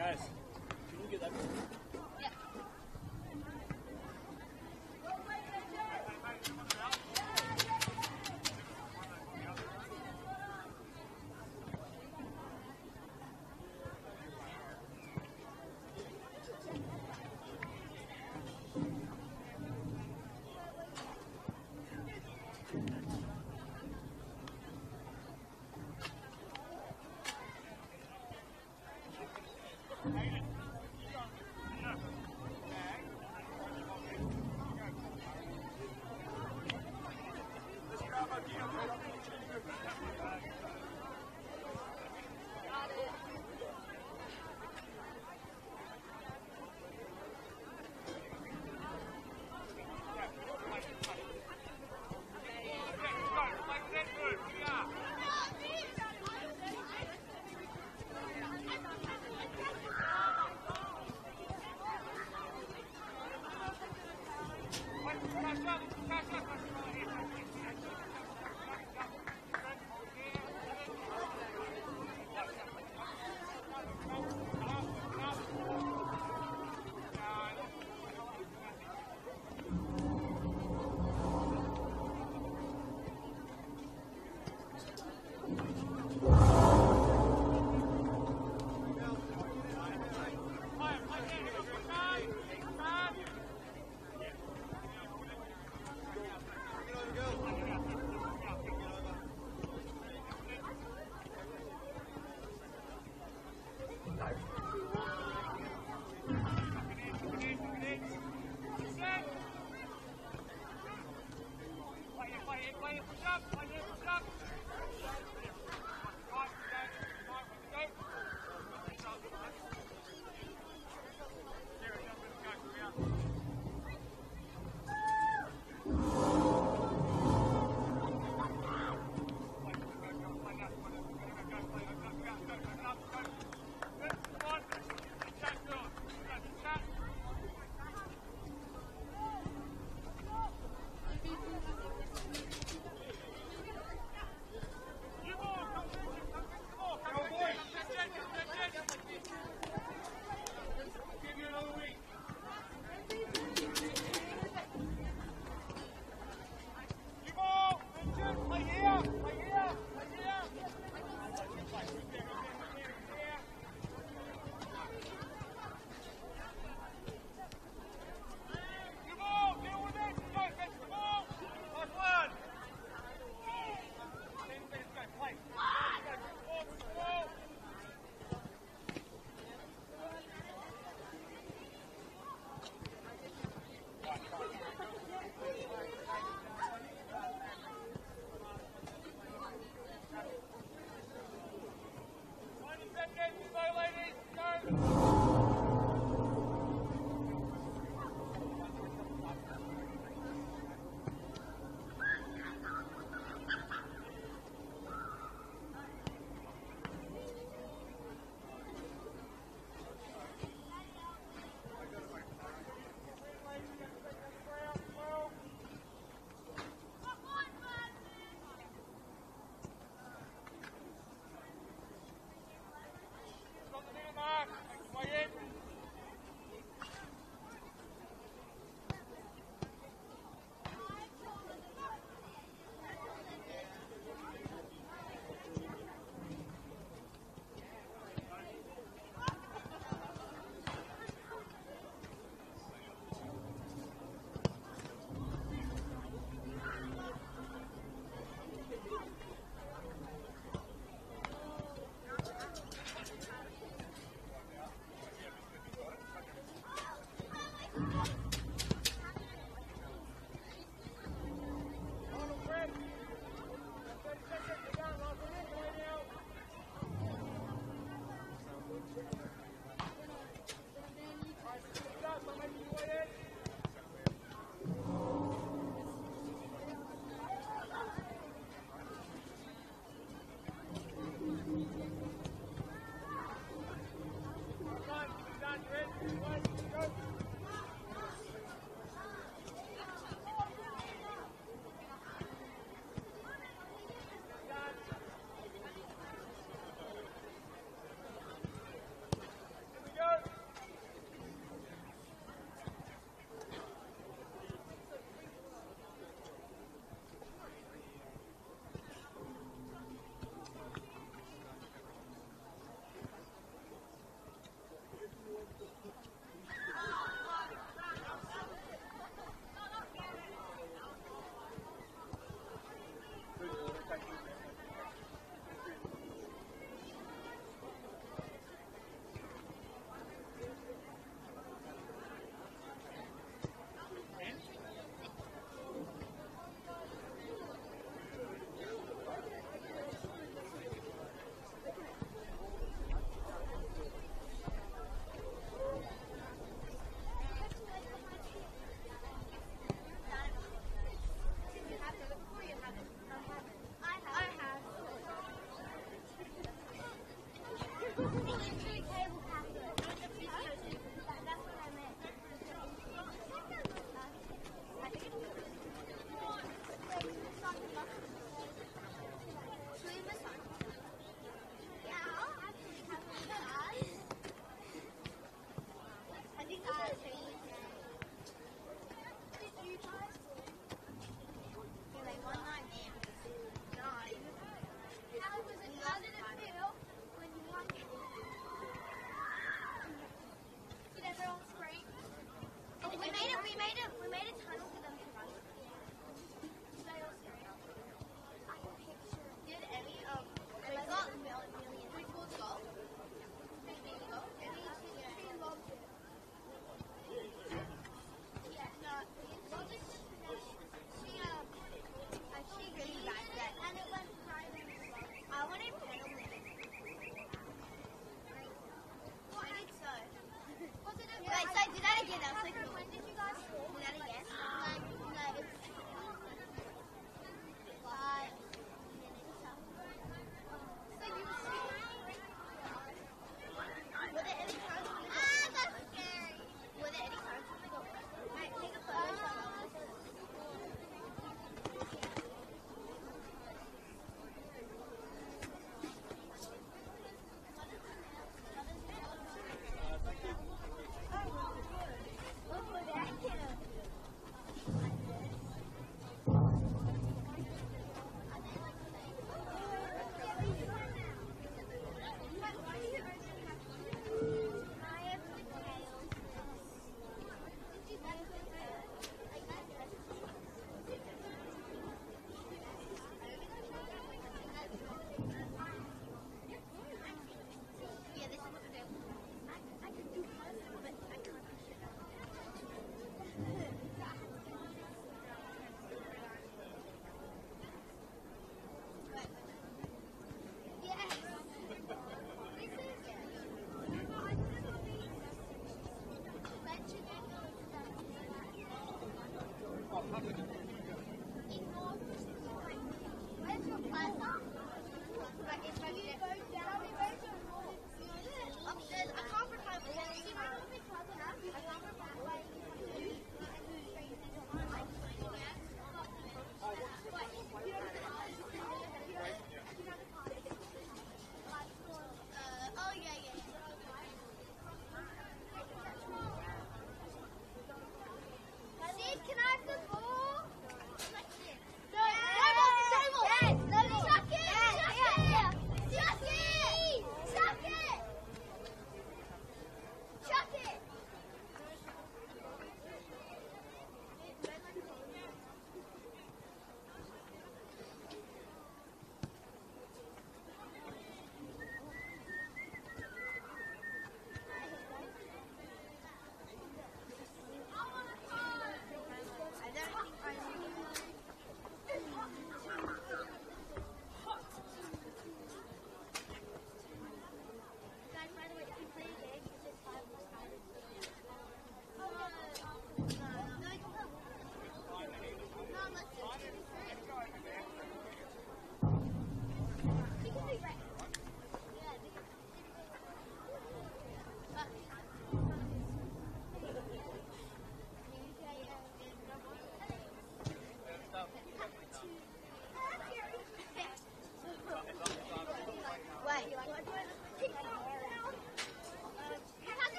Guys, can you get that?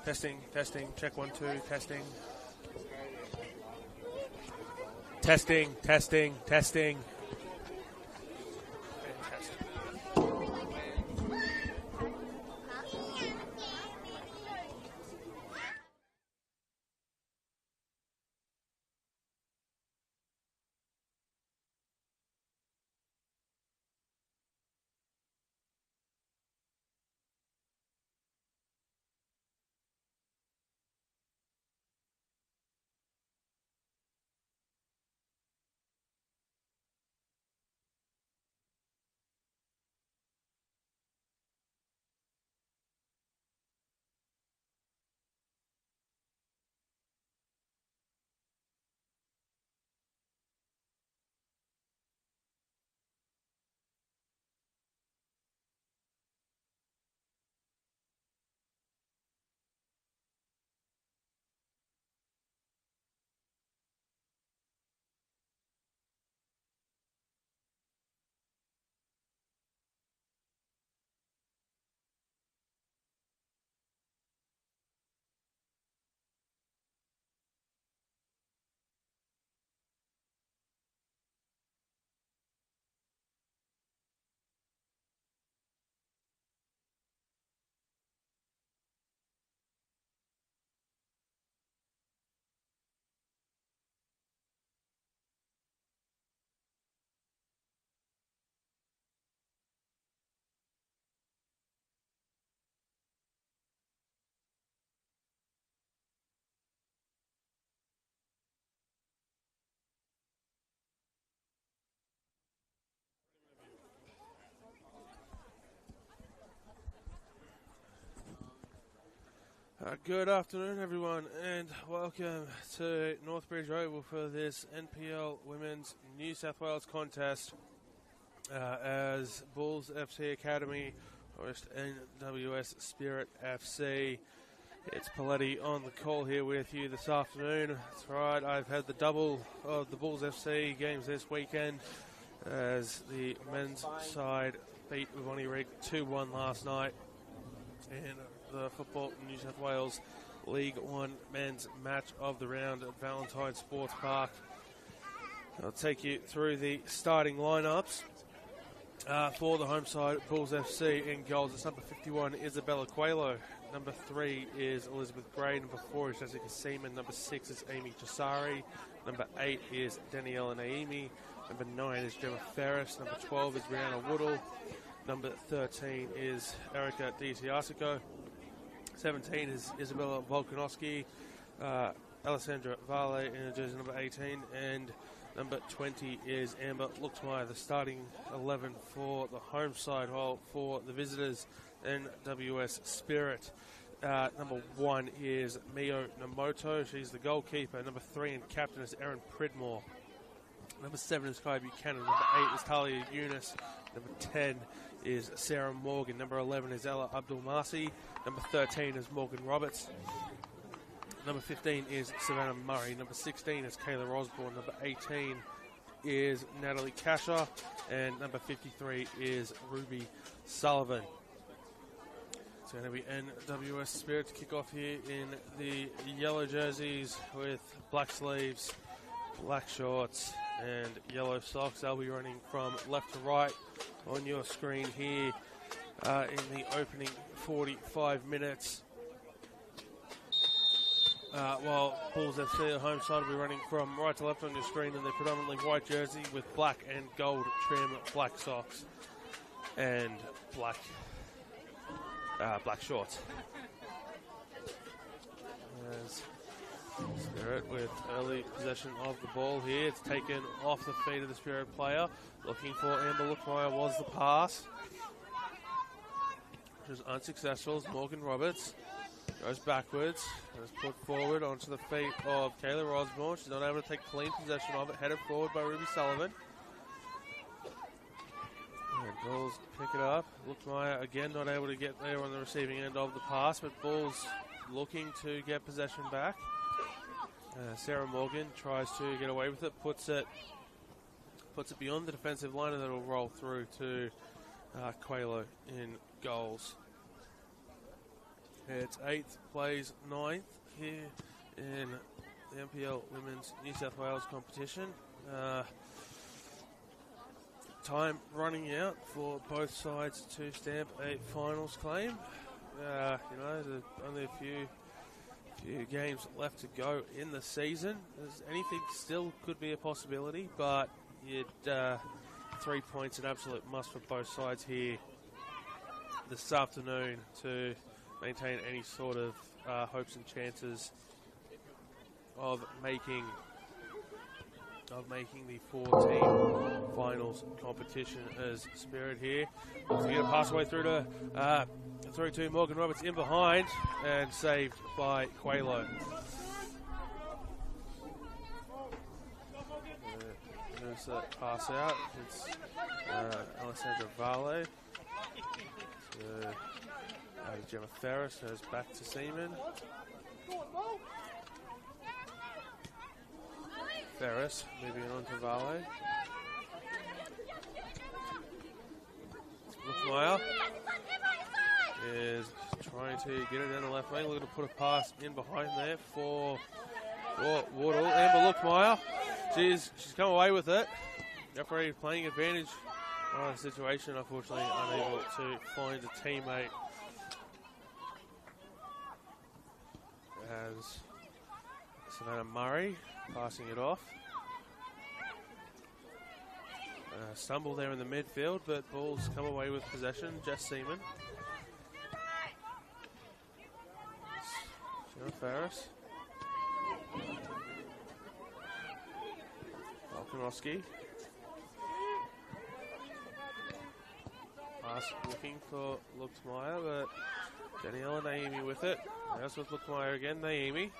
Testing, testing, check 1, 2, testing. Testing, testing, testing. Good afternoon, everyone, and welcome to Northbridge Oval for this NPL Women's New South Wales contest as Bulls FC Academy host NWS Spirit FC. It's Paletti on the call here with you this afternoon. That's right, I've had the double of the Bulls FC games this weekend as the men's side beat Wavani Rig 2-1 last night in the Football New South Wales League One men's match of the round at Valentine Sports Park. I'll take you through the starting lineups for the home side, Bulls FC. In goals, it's number 51, Isabella Coelho. Number 3 is Elizabeth Gray. Number 4 is Jessica Seaman. Number 6 is Amy Chisari. Number 8 is Daniela Naimi. Number 9 is Gemma Ferris. Number 12 is Brianna Woodall. Number 13 is Erica DiCiasico. 17 is Isabella Volkanovsky. Alessandra Vale in jersey number 18. And number 20 is Amber Luxmeyer, the starting 11 for the home side, while for the visitors, NWS Spirit. Number 1 is Mio Namoto. She's the goalkeeper. Number 3 and captain is Erin Pridmore. Number 7 is Kai Buchanan. Number 8 is Talia Yunus. Number 10 is Sarah Morgan. Number 11 is Ella Abdul-Masi. Number 13 is Morgan Roberts. Number 15 is Savannah Murray. Number 16 is Kayla Osborne. Number 18 is Natalie Kasher. And number 53 is Ruby Sullivan. It's going to be NWS Spirit to kick off here in the yellow jerseys with black sleeves, black shorts and yellow socks. They'll be running from left to right on your screen here in the opening 45 minutes. While Bulls FC, the home side, will be running from right to left on your screen in their predominantly white jersey with black and gold trim, black socks and black shorts. As Spirit with early possession of the ball here. It's taken off the feet of the Spirit player. Looking for Amber Luckmeyer was the pass, which was unsuccessful as Morgan Roberts goes backwards. Is put forward onto the feet of Kayla Osborne. She's not able to take clean possession of it. Headed forward by Ruby Sullivan. And Bulls pick it up. Luckmeyer again not able to get there on the receiving end of the pass, but Bulls looking to get possession back. Sarah Morgan tries to get away with it, puts it beyond the defensive line, and it'll roll through to Coelho in goals. It's 8th plays 9th here in the NPL Women's New South Wales competition. Time running out for both sides to stamp a finals claim. There's only a few games left to go in the season. Anything still could be a possibility, but 3 points an absolute must for both sides here this afternoon to maintain any sort of hopes and chances of making the 4-team finals competition as Spirit here. Looks to get a pass away through to Morgan Roberts in behind and saved by Quaylo. There's that pass out. It's Alessandra Vale to Gemma Ferris. Goes back to Seaman. Ferris moving on to Vale. Luckmeyer is trying to get it down the left lane, looking to put a pass in behind there for Wardle. Amber Luckmeyer, she's come away with it. Referee playing advantage on the situation, unfortunately unable to find a teammate as Savannah Murray passing it off. Stumble there in the midfield, but Bulls come away with possession. Jess Seaman. Sarah Ferris. Volkanovski. Pass looking for Luxmeyer, but Daniela Naimi with it. There's with Luxmeyer again, Naimi.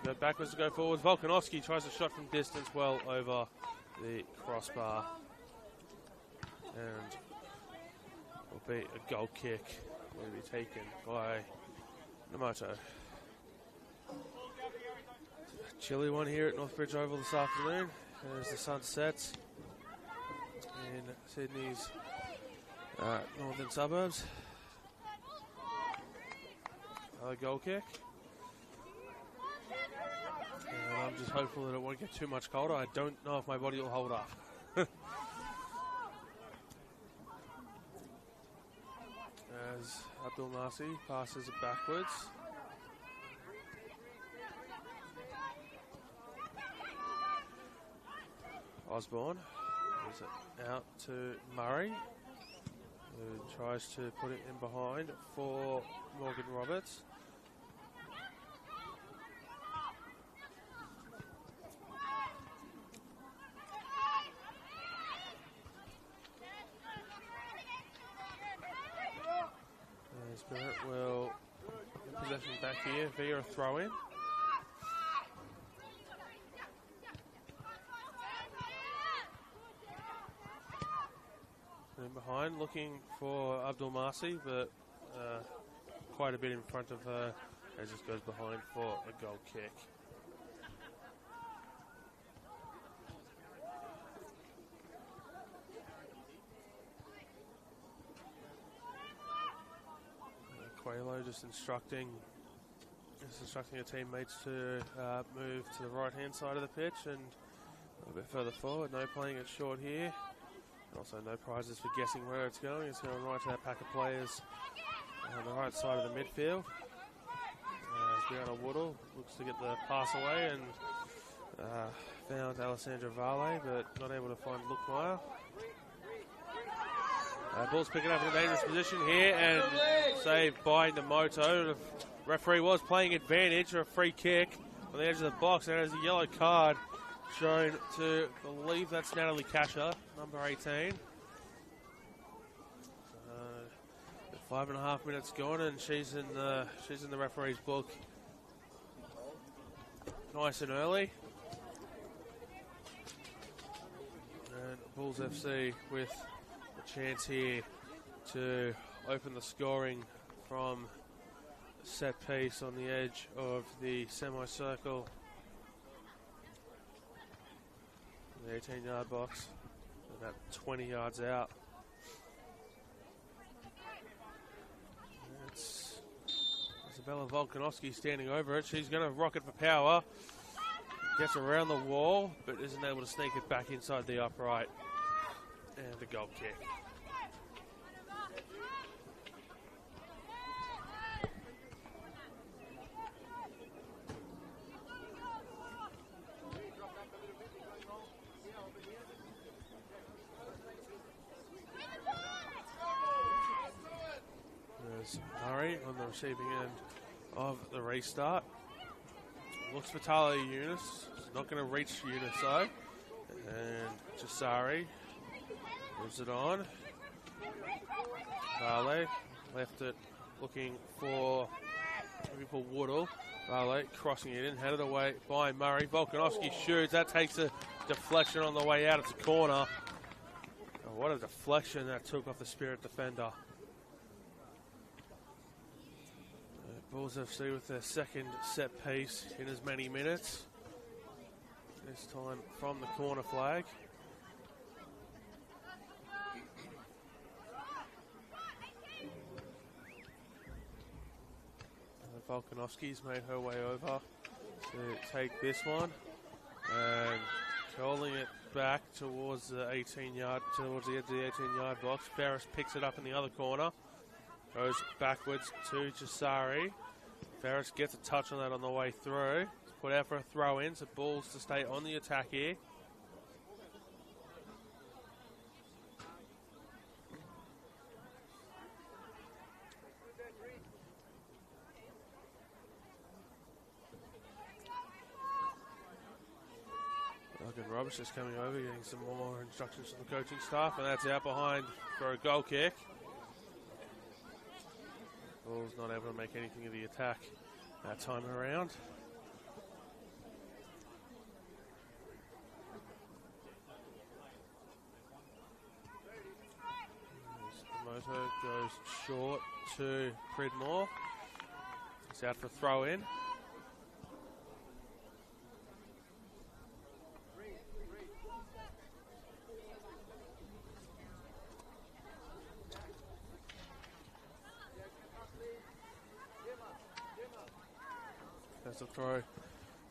Go backwards to go forwards. Volkanovski tries a shot from distance well over the crossbar. And will be a goal kick. Will be taken by Namato. Chilly one here at Northbridge Oval this afternoon as the sun sets in Sydney's northern suburbs. Another goal kick. And I'm just hopeful that it won't get too much colder. I don't know if my body will hold up. As Abdul Nasi passes it backwards. Osborne moves it out to Murray, who tries to put it in behind for Morgan Roberts. Spirit will get possession back here via a throw-in. In behind, looking for Abdul Marsi, but quite a bit in front of her. It just goes behind for a goal kick. Quaylo just instructing her teammates to move to the right-hand side of the pitch and a little bit further forward. No playing it short here. Also no prizes for guessing where it's going. It's going right to that pack of players on the right side of the midfield. Brianna Woodall looks to get the pass away and found Alessandra Vale, but not able to find Luckmeyer. Ball's picking up in a dangerous position here and saved by Namoto. The referee was playing advantage for a free kick on the edge of the box, and there's a yellow card shown to, I believe that's Natalie Kasher, number 18. 5.5 minutes gone, and she's in the referee's book nice and early. And Bulls FC with a chance here to open the scoring from set piece on the edge of the semicircle, the 18-yard box, about 20 yards out. Bella Volkanovski standing over it. She's going to rock it for power. Gets around the wall, but isn't able to sneak it back inside the upright. And a goal kick. There's Murray on the receiving end of the restart. Looks for Talia Eunice. She's not going to reach Eunice though. And Jasari moves it on. Vale left it looking for Woodall. Vale crossing it in, headed away by Murray. Volkanovski shoots. That takes a deflection on the way out. It's a corner. Oh, what a deflection that took off the Spirit defender. Bulls FC with their second set piece in as many minutes. This time from the corner flag. Volkanovski's made her way over to take this one and curling it back towards the 18-yard, towards the edge of the 18-yard box. Ferris picks it up in the other corner. Goes backwards to Jasari. Ferris gets a touch on that on the way through. It's put out for a throw in, so Bulls to stay on the attack here. Logan Roberts just coming over, getting some more instructions from the coaching staff, and that's out behind for a goal kick. Bulls not able to make anything of the attack that time around. Moto goes short to Pridmore. It's out for a throw in. As the throw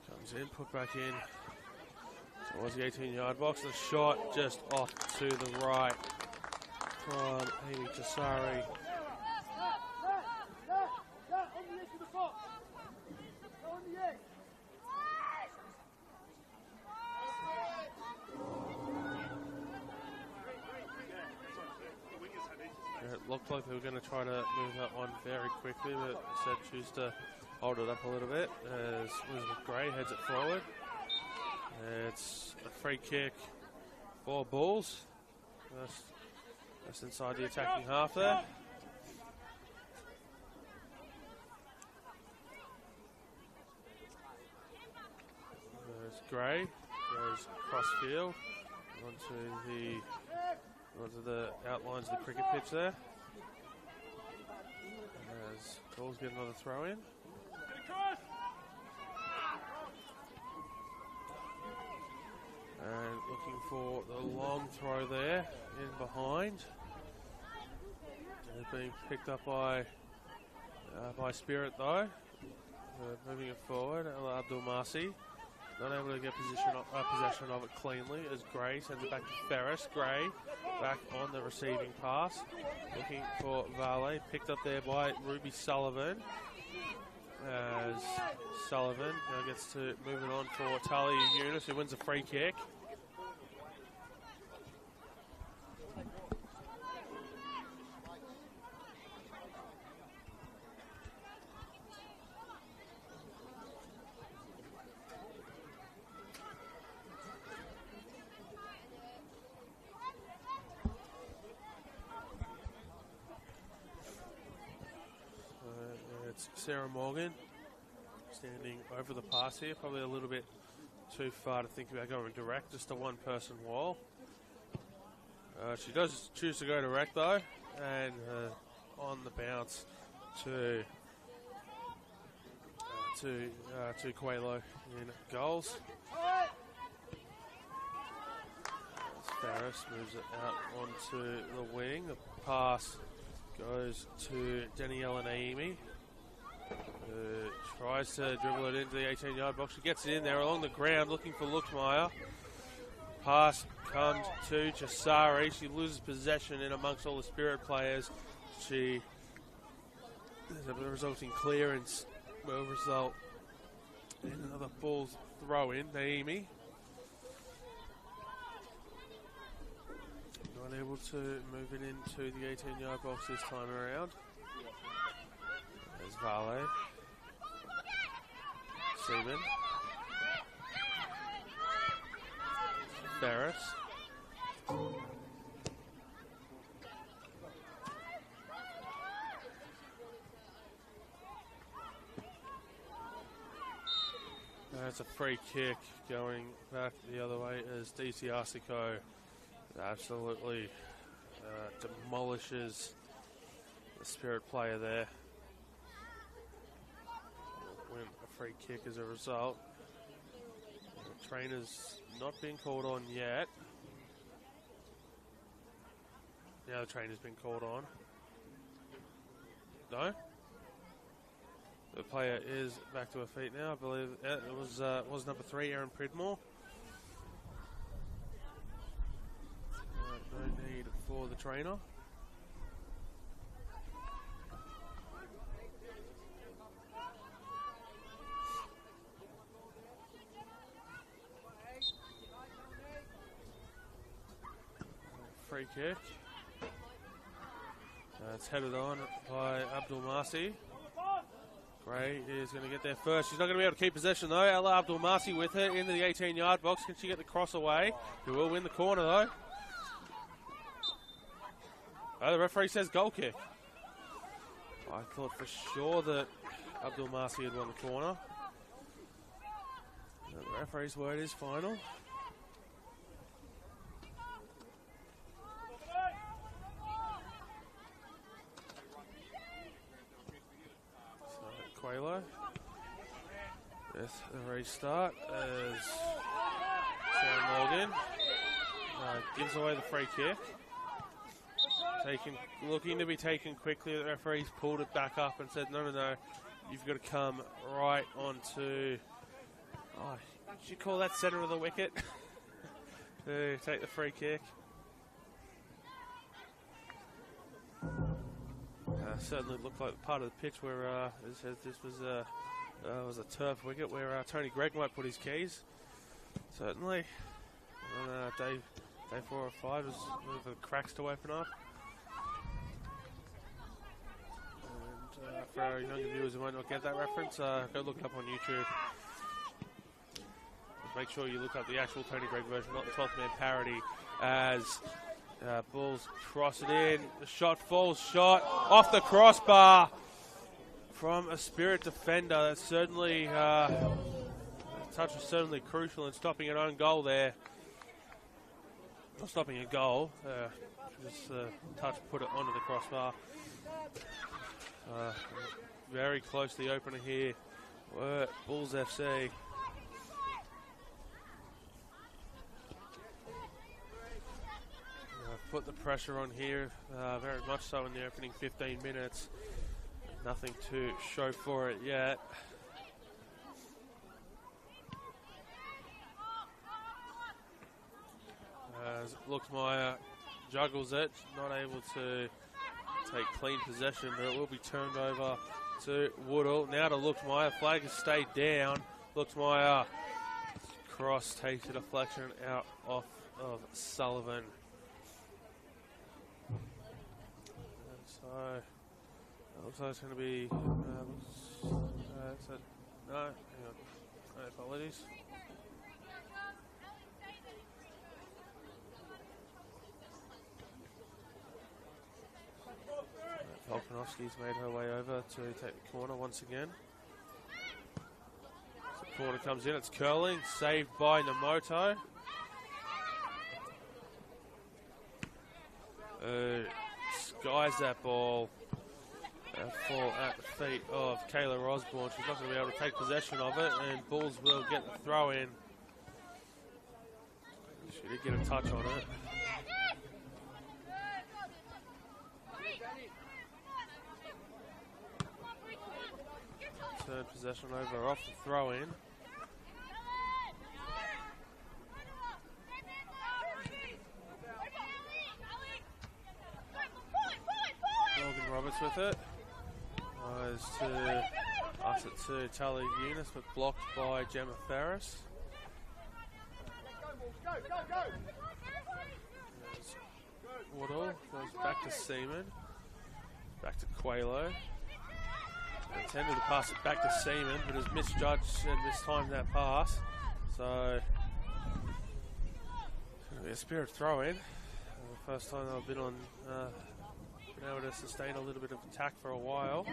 comes in, put back in towards the 18-yard box. The shot just off to the right from Amy Tasari. It looked like they were going to try to move that one very quickly, but said choose to hold it up a little bit as Elizabeth Gray heads it forward. It's a free kick for Bulls. That's inside the attacking half there. There's Gray, goes cross field onto the outlines of the cricket pitch there. As Bulls get another throw in. And looking for the long throw there in behind. It's being picked up by Spirit though. Moving it forward, Ella Abdul Masi. Not able to get possession of it cleanly as Gray sends it back to Ferris. Gray back on the receiving pass. Looking for Vale. Picked up there by Ruby Sullivan. As Sullivan now gets to move it on for Talia Eunice, who wins a free kick. It's Sarah Morgan standing over the pass here, probably a little bit too far to think about going direct, just a one-person wall. She does choose to go direct though, and on the bounce to Coelho in goals. Ferris moves it out onto the wing. The pass goes to Daniela Naimi. Tries to dribble it into the 18-yard box. She gets it in there along the ground looking for Luxmeyer. Pass comes to Chisari. She loses possession in amongst all the Spirit players. The resulting clearance will result in another ball throw in. Naimi not able to move it into the 18-yard box this time around. There's Vale. Seaman. Ferris. That's a free kick going back the other way as DC Arsico absolutely demolishes the Spirit player there. Win a free kick as a result. The trainer's not been called on yet. Now the trainer's been called on. No? The player is back to her feet now. I believe it was number 3, Erin Pridmore. No need for the trainer. Free kick. It's headed on by Abdul Masi. Gray is going to get there first. She's not going to be able to keep possession though. Ella Abdul Masi with her into the 18-yard box. Can she get the cross away? She will win the corner though. Oh, the referee says goal kick. I thought for sure that Abdul Masi had won the corner. The referee's word is final. Quaylo with a restart as Sarah Morgan gives away the free kick. Looking to be taken quickly. The referee's pulled it back up and said, no, you've got to come right onto, did you call that centre of the wicket? To take the free kick. Certainly looked like part of the pitch where this was a turf wicket where Tony Gregg might put his keys. Certainly. And, day 4 or 5 is for the cracks to open up. And for our younger viewers who might not get that reference, go look it up on YouTube. Just make sure you look up the actual Tony Gregg version, not the 12th man parody, as Bulls cross it in. The shot falls short off the crossbar from a Spirit defender. That's certainly the touch was certainly crucial in stopping an own goal there. Not stopping a goal, just touch put it onto the crossbar. Very close to the opener here. Bulls FC. Put the pressure on here, very much so in the opening 15 minutes. Nothing to show for it yet. As Luxmeyer juggles it, not able to take clean possession, but it will be turned over to Woodall. Now to Luxmeyer, flag has stayed down. Luxmeyer cross takes a deflection out off of Sullivan. So, it looks like it's going to be, no, hang on, my apologies. Volkanovski's made her way over to take the corner once again. So the corner comes in, it's curling, saved by Namoto. Skies that ball, fall at the feet of Kayla Osborne. She's not going to be able to take possession of it, and Bulls will get the throw in. She did get a touch on it. turn possession over off the throw-in. Morgan Roberts with it. Tries to pass it to Talia Eunice, but blocked by Gemma Ferris. Woodall goes back to Seaman. Back to Quaylo. Intended to pass it back to Seaman, but has misjudged and mistimed that pass. So, it's going to be a Spirit throw-in. First time I've been able to sustain a little bit of attack for a while.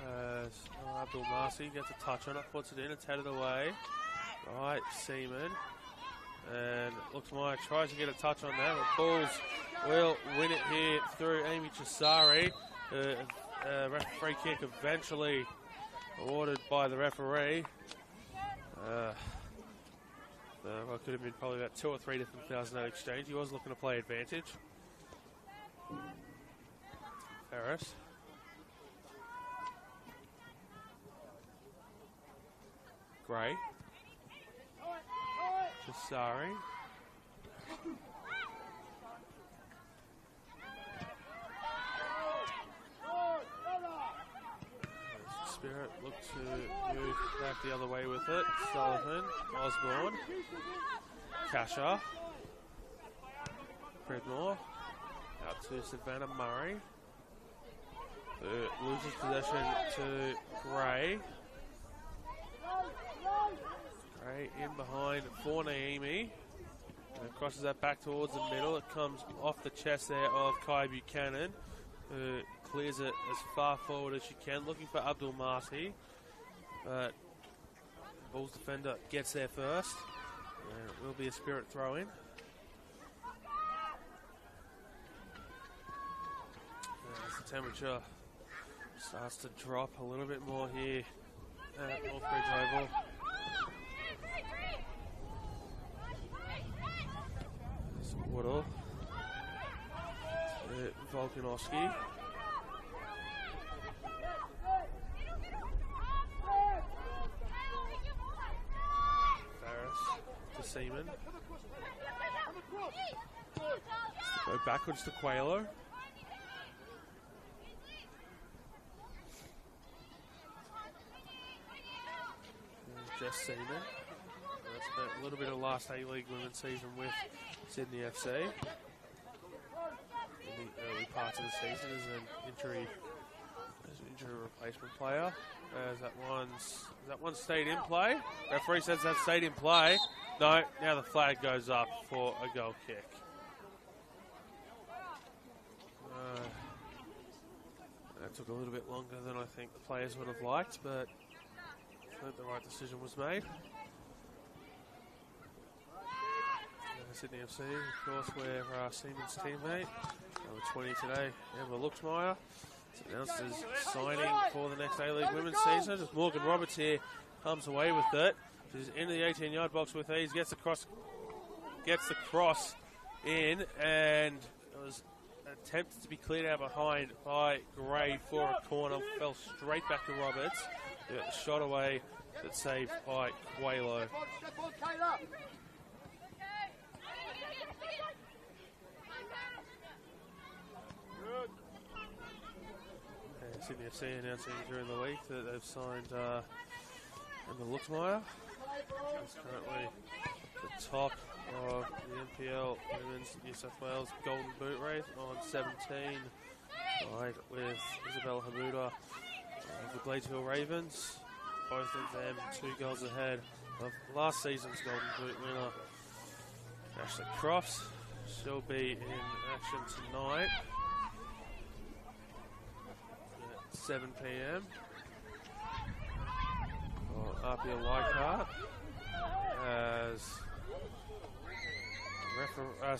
As Abdul Marsi gets a touch on it, puts it in, it's headed away. Right, Seaman. And looks like tries to get a touch on that, but Bulls will win it here through Amy Chisari. Free kick eventually awarded by the referee. Well, it could have been probably about 2 or 3 different thousand that exchange. He was looking to play advantage. Ferris. Gray. Chisari. Spirit look to move back the other way with it. Sullivan, Osborne, Kasha, Predmore, out to Savannah Murray. Loses possession to Gray. Gray in behind for Naimi. And crosses that back towards the middle. It comes off the chest there of Kai Buchanan, who clears it as far forward as she can, looking for Abdul Marti. But Bulls defender gets there first. And it will be a Spirit throw-in. As the temperature starts to drop a little bit more here at Northbridge Oval. Woodall. Volkanovski. Ferris to Seaman. Go backwards to Quaylo. Jess Seaman. That's a little bit of last A-League women's season with Sydney FC. In the early parts of the season as an injury replacement player. As that one stayed in play. Referee says that stayed in play. No, now the flag goes up for a goal kick. That took a little bit longer than I think the players would have liked, but I think the right decision was made. Sydney FC, of course, where Seaman's teammate, number 20 today, Emma Luxmeyer, is announced as signing for the next A-League women's season. As Morgan Roberts here comes away with it. She's into the 18-yard box with ease, gets the cross in, and it was attempted to be cleared out behind by Gray for a corner, fell straight back to Roberts. They got the shot away, but saved by Quaylo. Sydney FC announcing during the week that they've signed Emma Luxmeyer. She's currently the top of the NPL Women's New South Wales Golden Boot race on 17, tied with Isabella Hamuda of the Gladesville Ravens. Both of them 2 goals ahead of last season's Golden Boot winner, Ashley Crofts. She'll be in action tonight. 7 p.m. for Apia Leichhardt as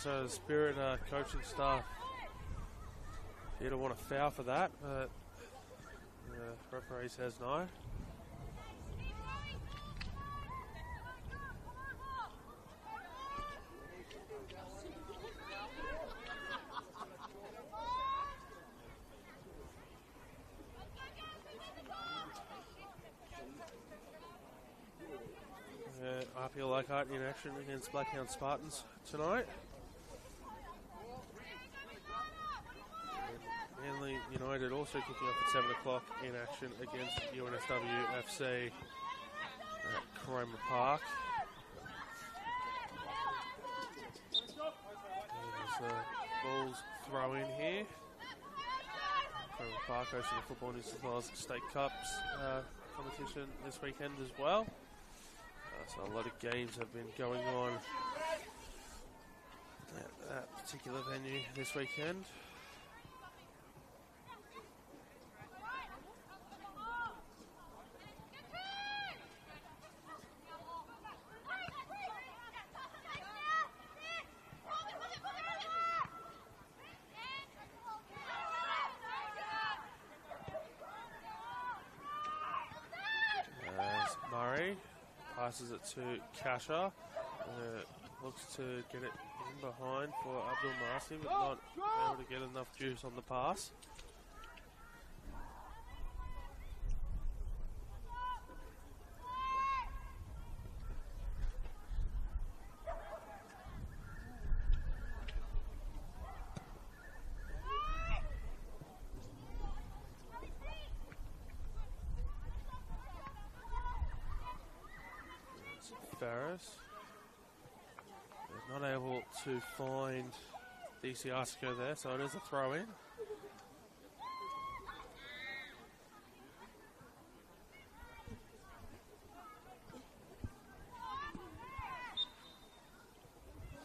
the Spirit coaching staff here to want to foul for that, but the referee says no. RPL Leichhardt in action against Blackhound Spartans tonight. And Manly United also kicking off at 7 o'clock in action against UNSW FC at Cromer Park. There's the Bulls throw in here. Cromer Park hosting the Football New South Wales State Cups competition this weekend as well. So a lot of games have been going on at that particular venue this weekend. Passes it to Kasha. Looks to get it in behind for Abdul Marsi, but not able to get enough juice on the pass. Ferris. They're not able to find DC Arsico there, so it is a throw in.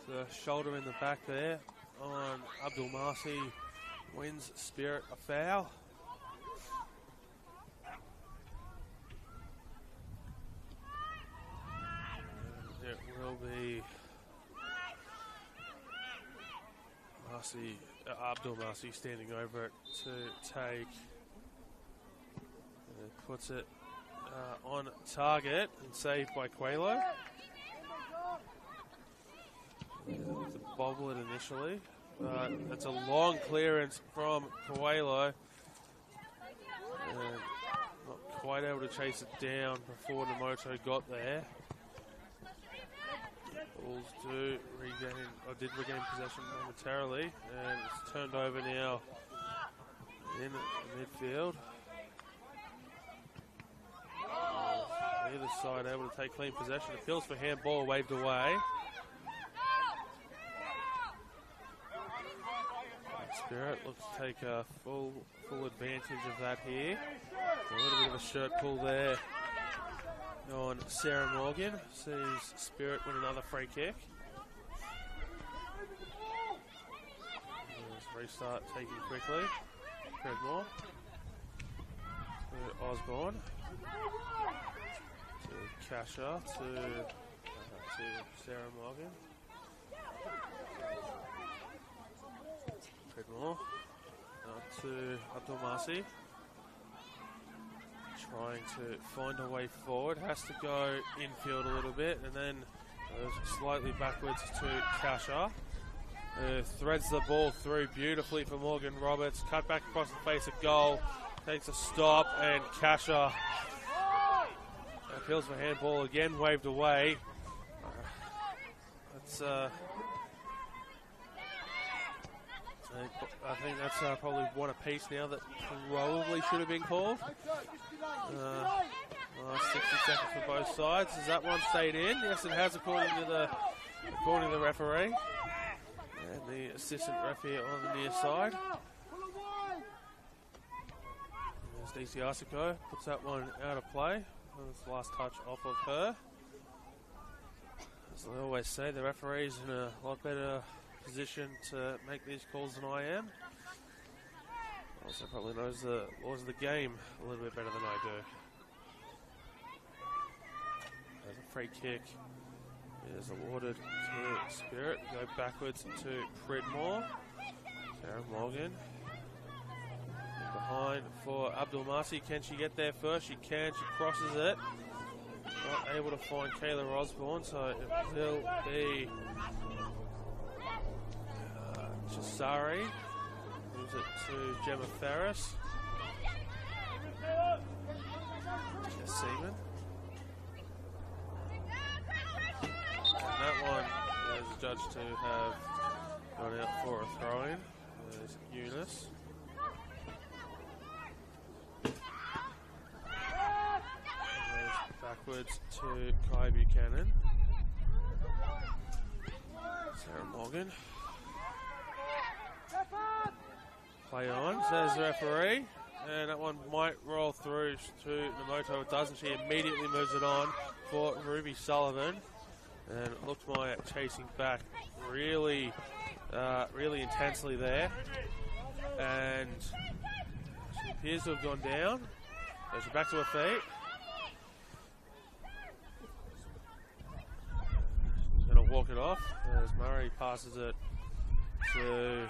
The shoulder in the back there on Abdul Marsi wins Spirit a foul. It will be Abdul Marsi standing over it to take. Puts it on target and saved by Quaylo. To bobble it initially, but it's a long clearance from Quaylo. Not quite able to chase it down before Namoto got there. Bulls did regain possession momentarily, and it's turned over now in midfield. Either side able to take clean possession. Appeals for handball, waved away. Spirit looks to take a full advantage of that here. A little bit of a shirt pull there on Sarah Morgan. Sees Spirit win another free kick. Restart taken quickly. Credmore to Osborne. To Kasha to Sarah Morgan. Credmore to Abdul Marsi. Trying to find a way forward. Has to go infield a little bit and then goes slightly backwards to Kasha. Threads the ball through beautifully for Morgan Roberts. Cut back across the face of goal. Takes a stop and Kasha appeals for handball again, waved away. I think that's probably one apiece now that probably should have been called. 60 seconds for both sides. Has that one stayed in? Yes, it has, according to the referee. And the assistant referee on the near side. There's DC Arsico. Puts that one out of play. That's the last touch off of her. As I always say, the referee's in a lot better position to make these calls than I am. Also probably knows the laws of the game a little bit better than I do. There's a free kick. It is awarded to Spirit. Go backwards to Pridmore. Sarah Morgan. Behind for Abdul Marsi. Can she get there first? She can. She crosses it. Not able to find Kayla Osborne, so it will be Chisari. Moves it to Gemma Ferris. Jess Seaman. judged to have gone out for a throw-in. There's Eunice. Backwards to Kai Buchanan. Sarah Morgan. Play on, says the referee. And that one might roll through to Namoto. It doesn't. She immediately moves it on for Ruby Sullivan. And Lookmire chasing back really intensely there. And she appears to have gone down. So she's back to her feet. She's going to walk it off as Murray passes it to...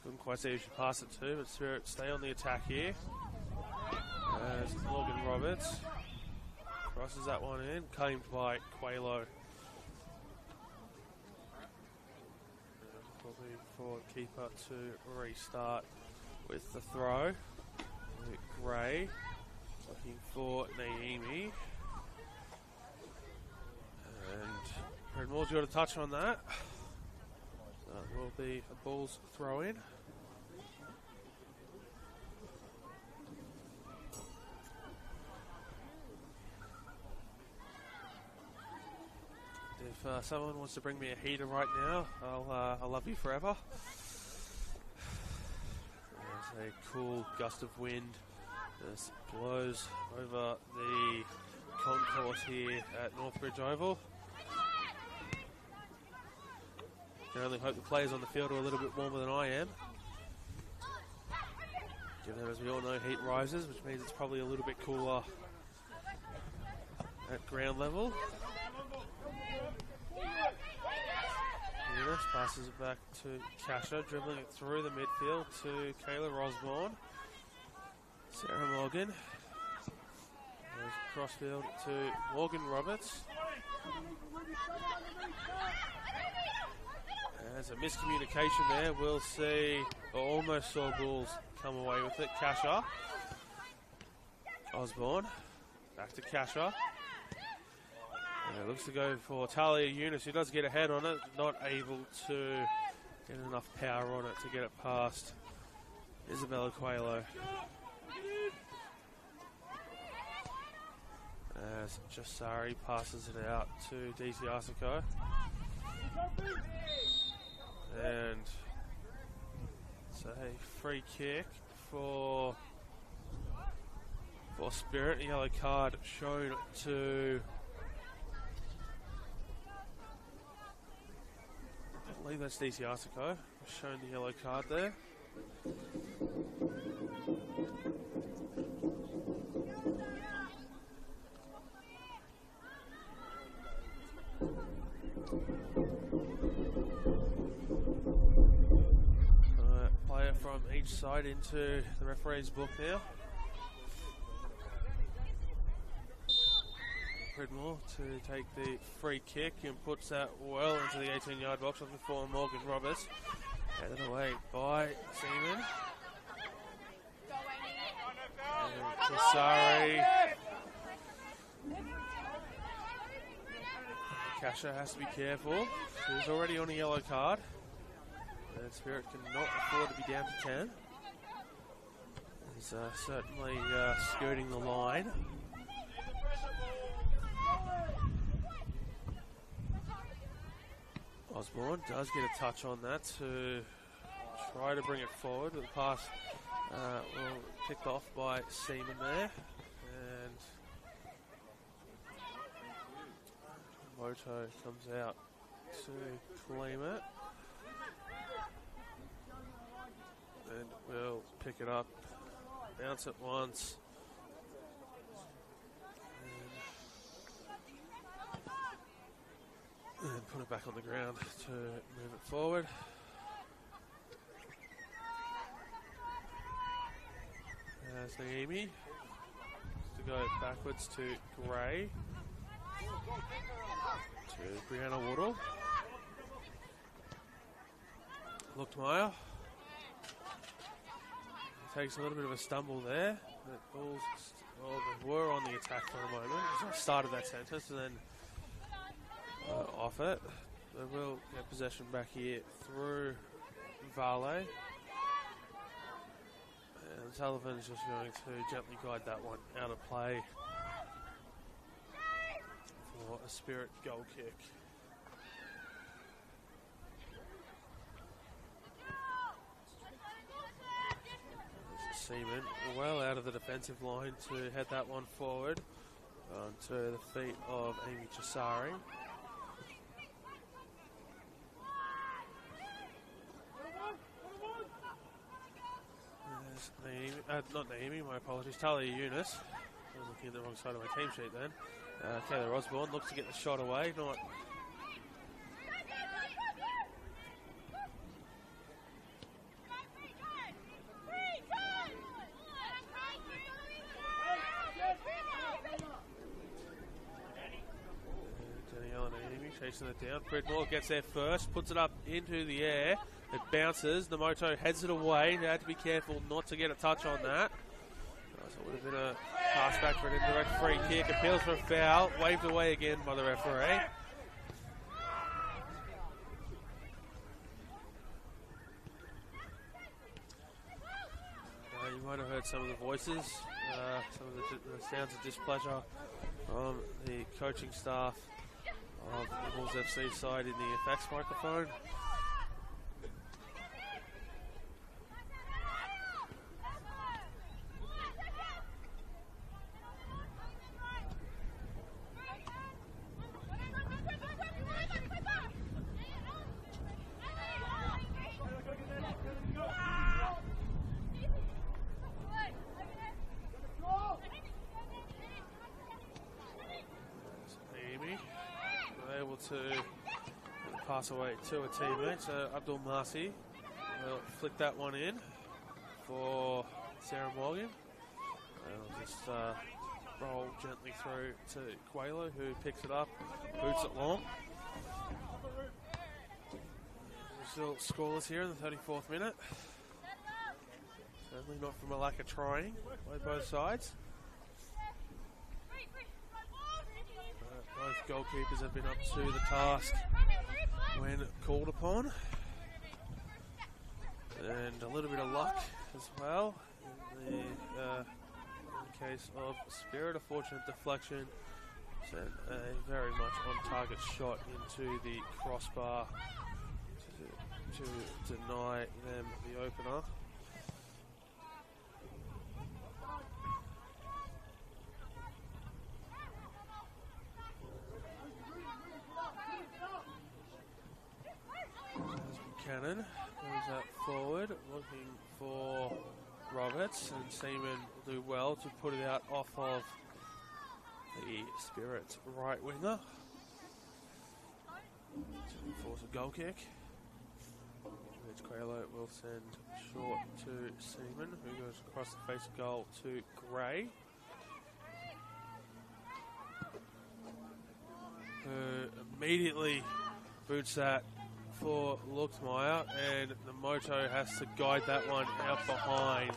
Couldn't quite see who she passed it to, but Spirit stay on the attack here. As Morgan Roberts crosses that one in, claimed by Qualo. Probably for keeper to restart with the throw. Gray looking for Naomi. And Redmore's got a touch on that. That will be a Bulls throw in. If someone wants to bring me a heater right now, I'll love you forever. There's a cool gust of wind that blows over the concourse here at Northbridge Oval. I can only hope the players on the field are a little bit warmer than I am. Given that, as we all know, heat rises, which means it's probably a little bit cooler at ground level. Eunice passes it back to Kasha, dribbling it through the midfield to Kayla Rosborn. Sarah Morgan. There's crossfield to Morgan Roberts. There's a miscommunication there. We'll see, or almost saw Bulls come away with it. Kasha. Osborne. Back to Kasha. And it looks to go for Talia Eunice, who does get ahead on it. Not able to get enough power on it to get it past Isabella Qualo. As Jasari passes it out to DT Asako. And it's a free kick for Spirit. A yellow card shown to, I believe that's DC Asako. Shown the yellow card there. Player from each side into the referee's book now. Pridmore to take the free kick and puts that well into the 18-yard box, looking for Morgan Roberts. Headed away by Seaman. Sorry. Kasha has to be careful. She's already on a yellow card. And Spirit cannot afford to be down to 10. He's certainly skirting the line. Osborne does get a touch on that to try to bring it forward. The pass will picked off by Seaman there. And Moto comes out to claim it. And we'll pick it up, bounce it once. And put it back on the ground to move it forward. There's Naomi to go backwards to Gray, to Brianna Woodall. Lookmire takes a little bit of a stumble there. The Bulls were on the attack for a moment. I started that sentence and then off it. They will get possession back here through Vale. And Sullivan is just going to gently guide that one out of play for a Spirit goal kick. Seaman well out of the defensive line to head that one forward onto the feet of Amy Chisari. Not Naomi, my apologies, Talia Eunice. I'm looking at the wrong side of my team sheet then. Kayla Osborne looks to get the shot away, not... Danielle and Amy chasing it down. Bridmore gets there first, puts it up into the air. It bounces. Namoto heads it away. They had to be careful not to get a touch on that. So it would have been a pass back for an indirect free kick. Appeals for a foul. Waved away again by the referee. You might have heard some of the voices, some of the sounds of displeasure from the coaching staff of the Bulls FC side in the effects microphone. To pass away to a teammate, so Abdul Marsi will flick that one in for Sarah Morgan. They'll just roll gently through to Quaylo, who picks it up, boots it long. Still scoreless here in the 34th minute. Certainly not from a lack of trying by both sides. Both goalkeepers have been up to the task when called upon. And a little bit of luck as well in the case of Spirit, a fortunate deflection. Sent a very much on target shot into the crossbar to deny them the opener. Cannon goes out forward, looking for Roberts, and Seaman will do well to put it out off of the Spirit's right winger. To force a goal kick, which Quaylo will send short to Seaman, who goes across the face of goal to Gray, who immediately boots that for Luxmeyer, and the Moto has to guide that one out behind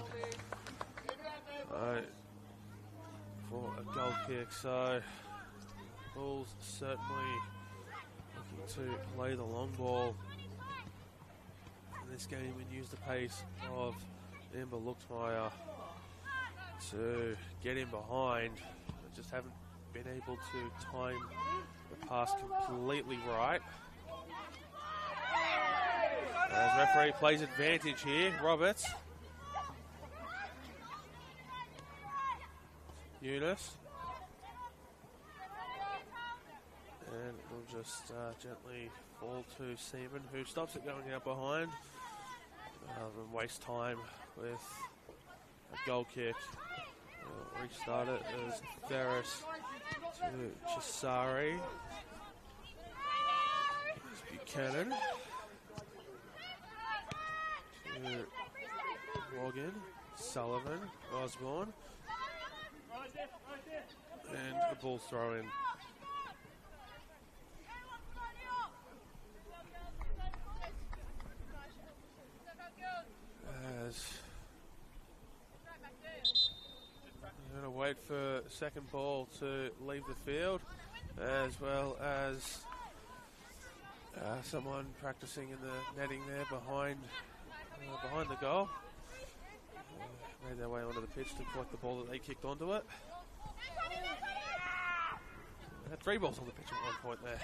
for a goal kick. So Bulls certainly looking to play the long ball in this game and use the pace of Amber Luxmeyer to get in behind. They just haven't been able to time the pass completely right. As referee plays advantage here, Roberts. Eunice. And we'll just gently fall to Seaman, who stops it going out behind. Rather than waste time with a goal kick. We'll restart it as Ferris to Chisari. Buchanan. Morgan, Sullivan, Osborne, and the ball throw in. As we're going to wait for second ball to leave the field, as well as Someone practicing in the netting there behind the goal. Made their way onto the pitch to collect the ball that they kicked onto it. They had 3 balls on the pitch at one point there.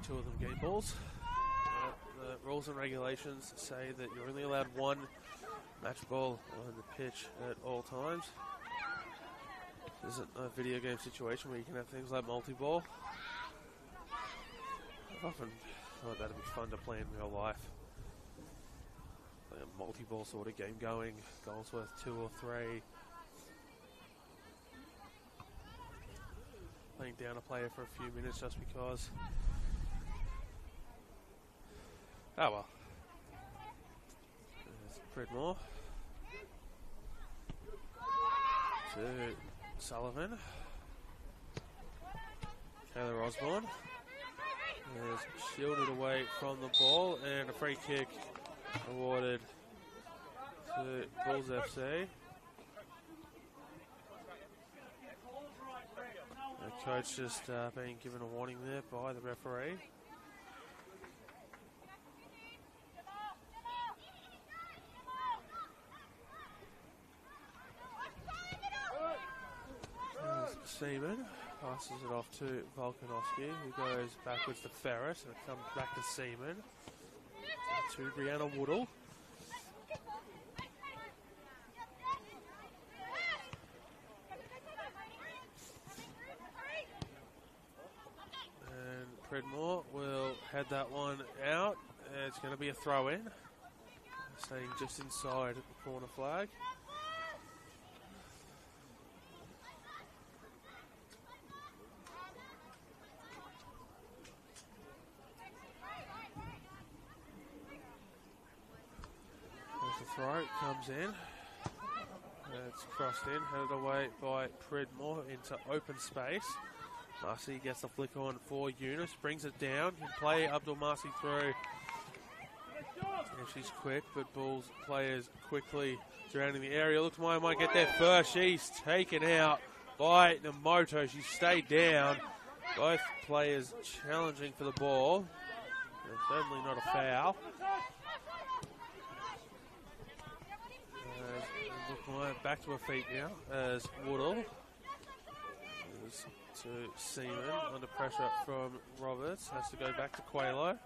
2 of them game balls. The rules and regulations say that you're only allowed 1 match ball on the pitch at all times. This isn't a video game situation where you can have things like multi-ball. I've often thought that'd be fun to play in real life. Like a multi-ball sort of game going, goals worth 2 or 3. Laying down a player for a few minutes just because. Oh well. There's Predmore. To Sullivan. Taylor Osborne is shielded away from the ball, and a free kick awarded to Bulls FC. The coach just being given a warning there by the referee. Seaman passes it off to Volkanovski, who goes backwards to Ferris, and it comes back to Seaman. To Brianna Woodall. And Predmore will head that one out. It's going to be a throw-in. Staying just inside the corner flag. Throw comes in. It's crossed in, headed away by Predmore into open space. Marcy gets the flick on for Eunice, brings it down. Can play Abdul Marcy through. And she's quick, but Bulls players quickly surrounding the area. Looks like might get there first. She's taken out by Namoto. She stayed down. Both players challenging for the ball. And certainly not a foul. Back to her feet now as Woodall is to Seaman under pressure from Roberts. Has to go back to Quaylo.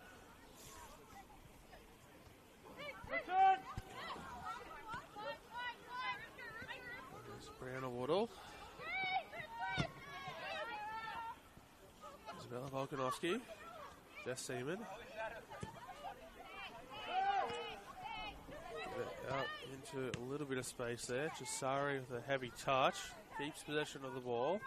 There's Brianna Woodall. Isabella Volkanovski. Jess Seaman. Out into a little bit of space there. Chisari with a heavy touch. Keeps possession of the ball.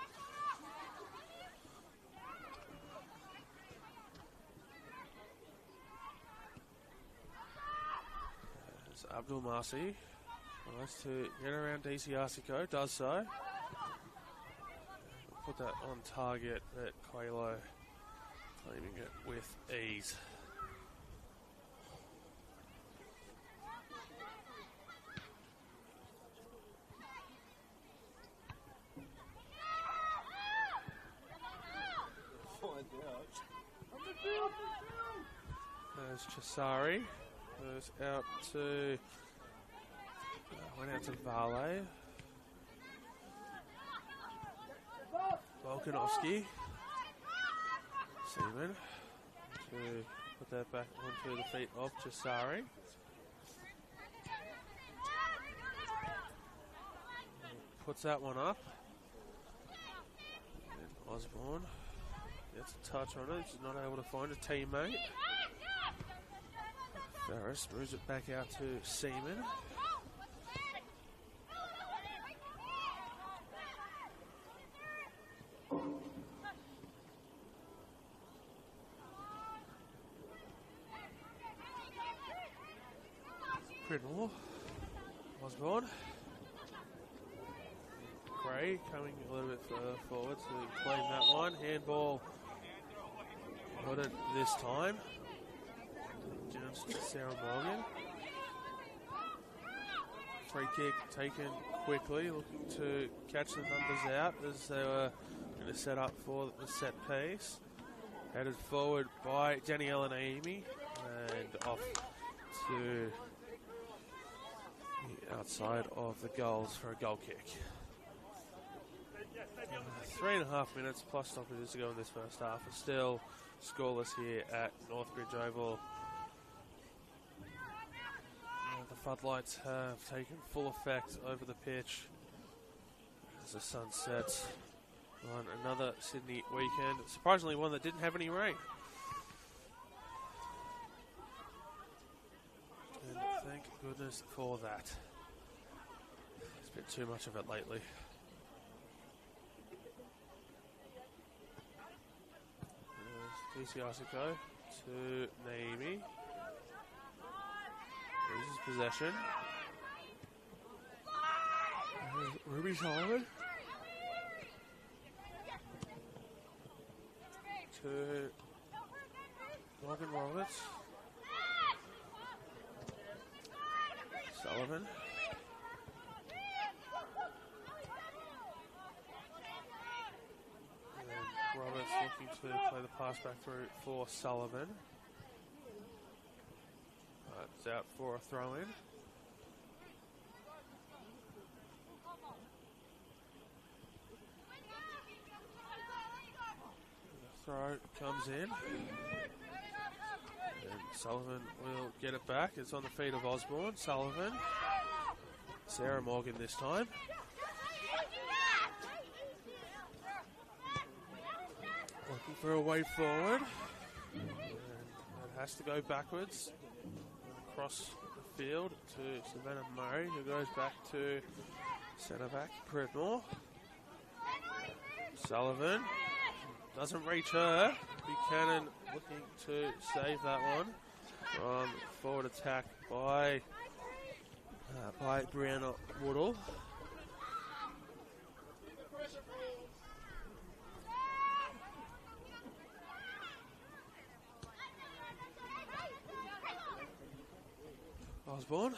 There's Abdul Marcy. Tries to get around DC Arsico. Does so. Put that on target, but Quaylo claiming it with ease. There's Chisari. Goes out to... went out to Vale. Volkanovski. Seaman. To put that back onto the feet of Chisari. Puts that one up. And Osborne gets a touch on it. She's not able to find a teammate. Ferris moves it back out to Seaman. Predmore. Osborne. Gray coming a little bit further forward to claim that one. Handball. Got it this time. Just Sarah Morgan. Free kick taken quickly, looking to catch the numbers out as they were Going to set up for the set piece. Headed forward by Danielle and Amy. And off to the outside of the goals for a goal kick. 3.5 minutes plus stoppages to go in this first half. It's still scoreless here at Northbridge Oval. The floodlights have taken full effect over the pitch as the sun sets on another Sydney weekend. Surprisingly, one that didn't have any rain. And thank goodness for that. There's been too much of it lately. DiCiasico to Naimi. Loses possession. Ruby Solomon to Morgan Roberts. Sullivan. Roberts looking to play the pass back through for Sullivan. It's out for a throw-in. The throw comes in. And Sullivan will get it back. It's on the feet of Osborne. Sullivan. Sarah Morgan this time. Looking for a way forward. And it has to go backwards. Across the field to Savannah Murray, who goes back to centre back Predmore. Sullivan doesn't reach her. Buchanan looking to save that one from forward attack by Brianna Woodall. Osborne.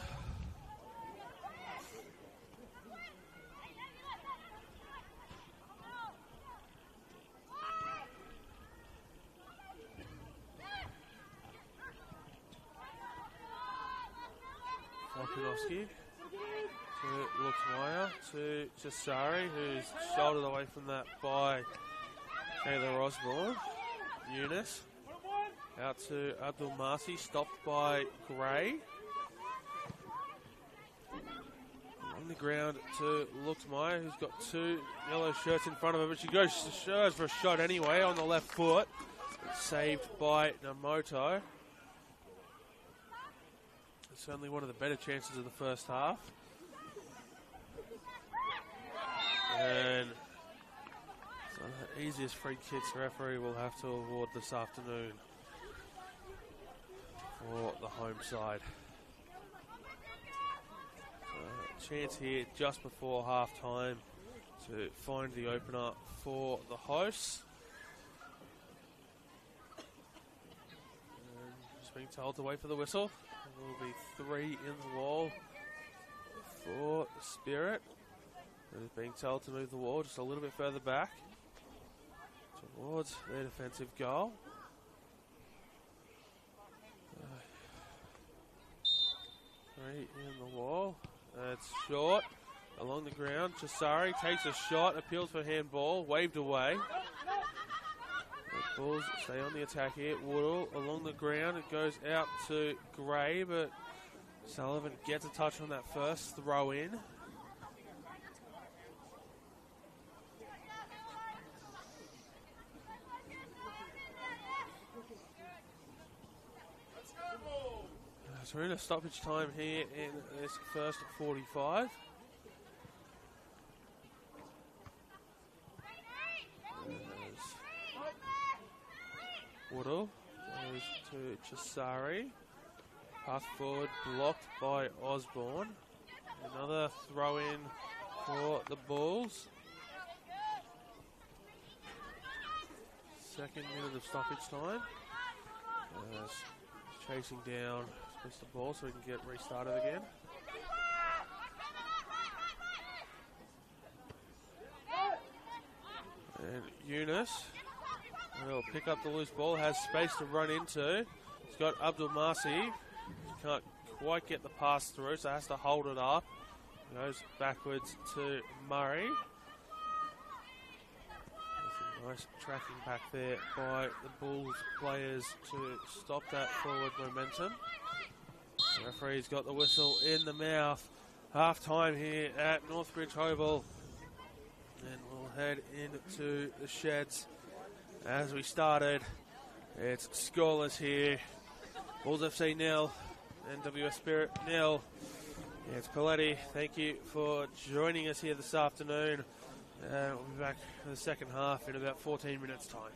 Volkanovsky to Luxmeyer to Jasari, who's shouldered away from that by Taylor Osborne. Eunice out to Abdul Marsi, stopped by Gray. On the ground to Luxmeyer, who's got two yellow shirts in front of her, but she goes for a shot anyway on the left foot. Saved by Namoto. It's certainly one of the better chances of the first half. And so the easiest free kicks referee will have to award this afternoon for the home side. Chance here just before half time to find the opener for the hosts. And just being told to wait for the whistle. There will be 3 in the wall for the Spirit. And is being told to move the wall just a little bit further back towards their defensive goal. 3 in the wall. That's short. Along the ground, Chisari takes a shot, appeals for handball, waved away. The Bulls stay on the attack here. Woodall along the ground, it goes out to Gray, but Sullivan gets a touch on that first throw in. So we're in a stoppage time here in this first 45. Woodall goes to Chisari. Pass forward blocked by Osborne. Another throw in for the Bulls. Second minute of stoppage time. Chasing down the ball so we can get restarted again. And Yunus will pick up the loose ball, has space to run into. He's got Abdul Masi. Can't quite get the pass through, so has to hold it up. Goes backwards to Murray. Nice tracking back there by the Bulls players to stop that forward momentum. The referee's got the whistle in the mouth. Half time here at Northbridge Oval. And we'll head into the sheds as we started. It's scoreless here. Bulls FC nil, NWS Spirit nil. It's Paletti. Thank you for joining us here this afternoon. We'll be back for the second half in about 14 minutes' time.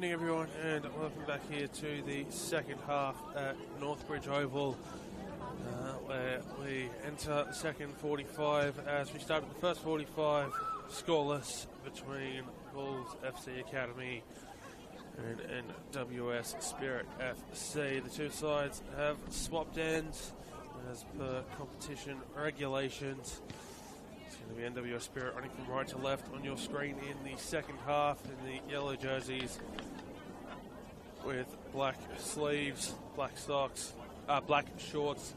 evening, everyone, and welcome back here to the second half at Northbridge Oval, where we enter the second 45 as we started the first 45 scoreless between Bulls FC Academy and NWS Spirit FC. The two sides have swapped ends as per competition regulations. It's going to be NWS Spirit running from right to left on your screen in the second half in the yellow jerseys with black sleeves, black socks, black shorts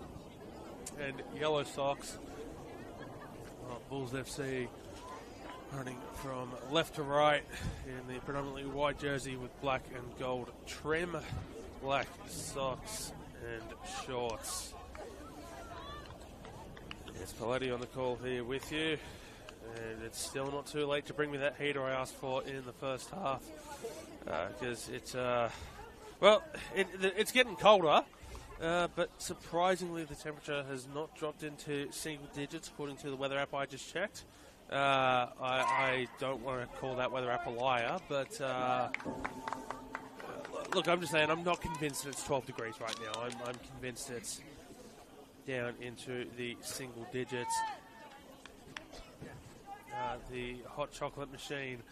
and yellow socks. Bulls FC running from left to right in the predominantly white jersey with black and gold trim, black socks and shorts. It's Paletti on the call here with you, and it's still not too late to bring me that heater I asked for in the first half, because it's it's getting colder, but surprisingly the temperature has not dropped into single digits according to the weather app I just checked. I don't want to call that weather app a liar, but look, I'm just saying I'm not convinced that it's 12 degrees right now. I'm convinced it's down into the single digits. The hot chocolate machine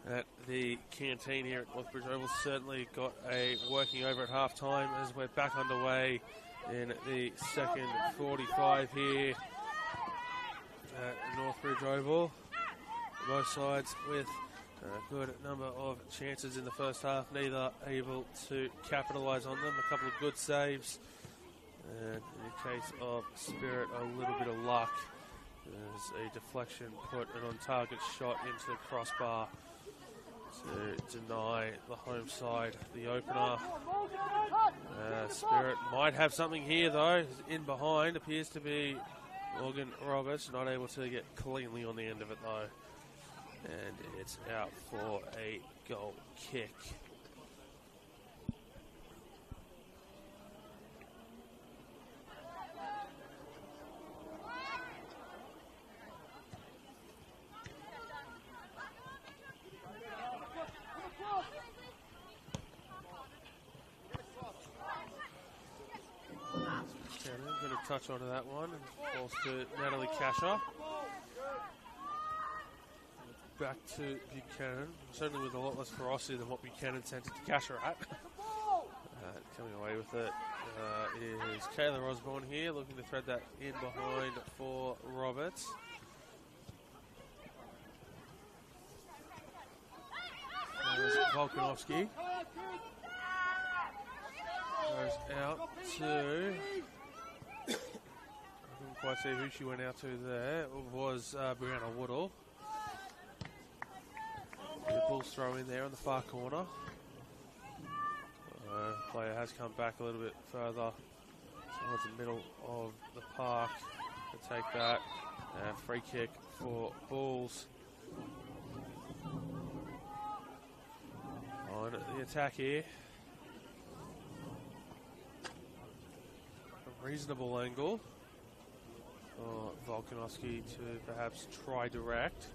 at the canteen here at Northbridge Oval certainly got a working over at half time as we're back underway in the second 45 here at Northbridge Oval. Both sides with a good number of chances in the first half, neither able to capitalise on them. A couple of good saves, and in the case of Spirit, a little bit of luck. There's a deflection put an on-target shot into the crossbar to deny the home side the opener. Spirit might have something here though. In behind appears to be Morgan Roberts, not able to get cleanly on the end of it though. And it's out for a goal kick. I'm going to touch onto that one and falls to Natalie Kasher. Back to Buchanan, certainly with a lot less ferocity than what Buchanan sent it to Kasher at. Coming away with it is Kayla Osborne here, looking to thread that in behind for Roberts. There's Volkanovski. Goes out to... I didn't quite see who she went out to there. It was Brianna Woodall. The Bulls throw in there in the far corner. Player has come back a little bit further towards the middle of the park to take that. Free kick for Bulls. On the attack here. A reasonable angle for Volkanovski to perhaps try direct.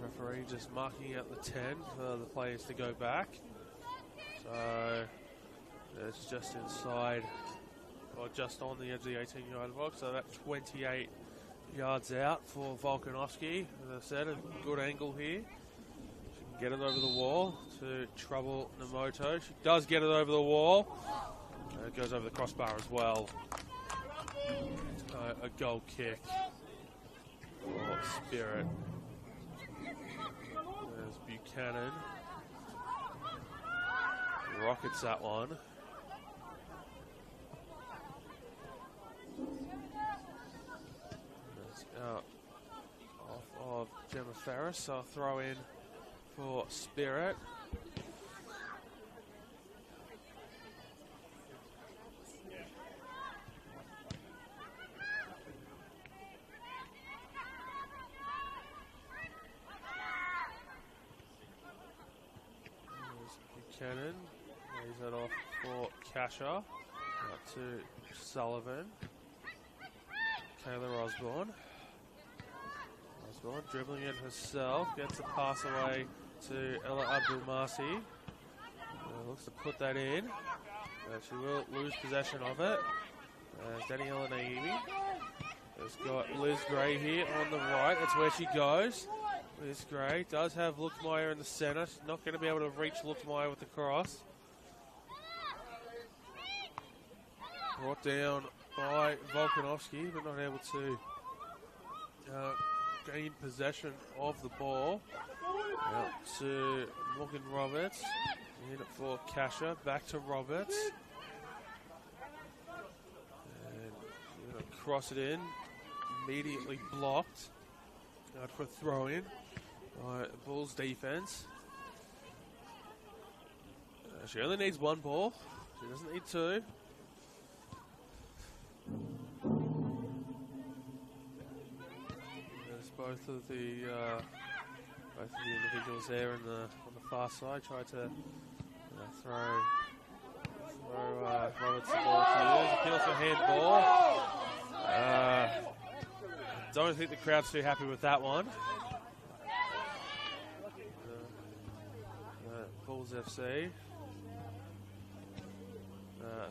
Referee just marking out the 10 for the players to go back. So it's just inside, or just on the edge of the 18-yard box. So that's 28 yards out for Volkanovski. As I said, a good angle here. She can get it over the wall to trouble Namoto. She does get it over the wall. It goes over the crossbar as well. A goal kick for Spirit. There's Buchanan. Rockets that one. That's out off of Gemma Ferris. So I'll throw in for Spirit. Buchanan lays that off for Kasher. Out to Sullivan. Kayla Osborne. Osborne dribbling it herself, gets a pass away to Ella Abdul-Masi. Looks to put that in. She will lose possession of it. Daniela Naimi has got Liz Gray here on the right. That's where she goes. Liz Gray does have Lookmeyer in the centre. She's not going to be able to reach Lookmeyer with the cross. Brought down by Volkanovski, but not able to gain possession of the ball. Out to Morgan Roberts. In for Kasha. Back to Roberts. And going to cross it in. Immediately blocked. Out for a throw in by Bulls defense. She only needs one ball. She doesn't need two. There's both of the individuals there on the far side try to throw Roberts the ball to use. Appeals for handball. Don't think the crowd's too happy with that one. Bulls FC.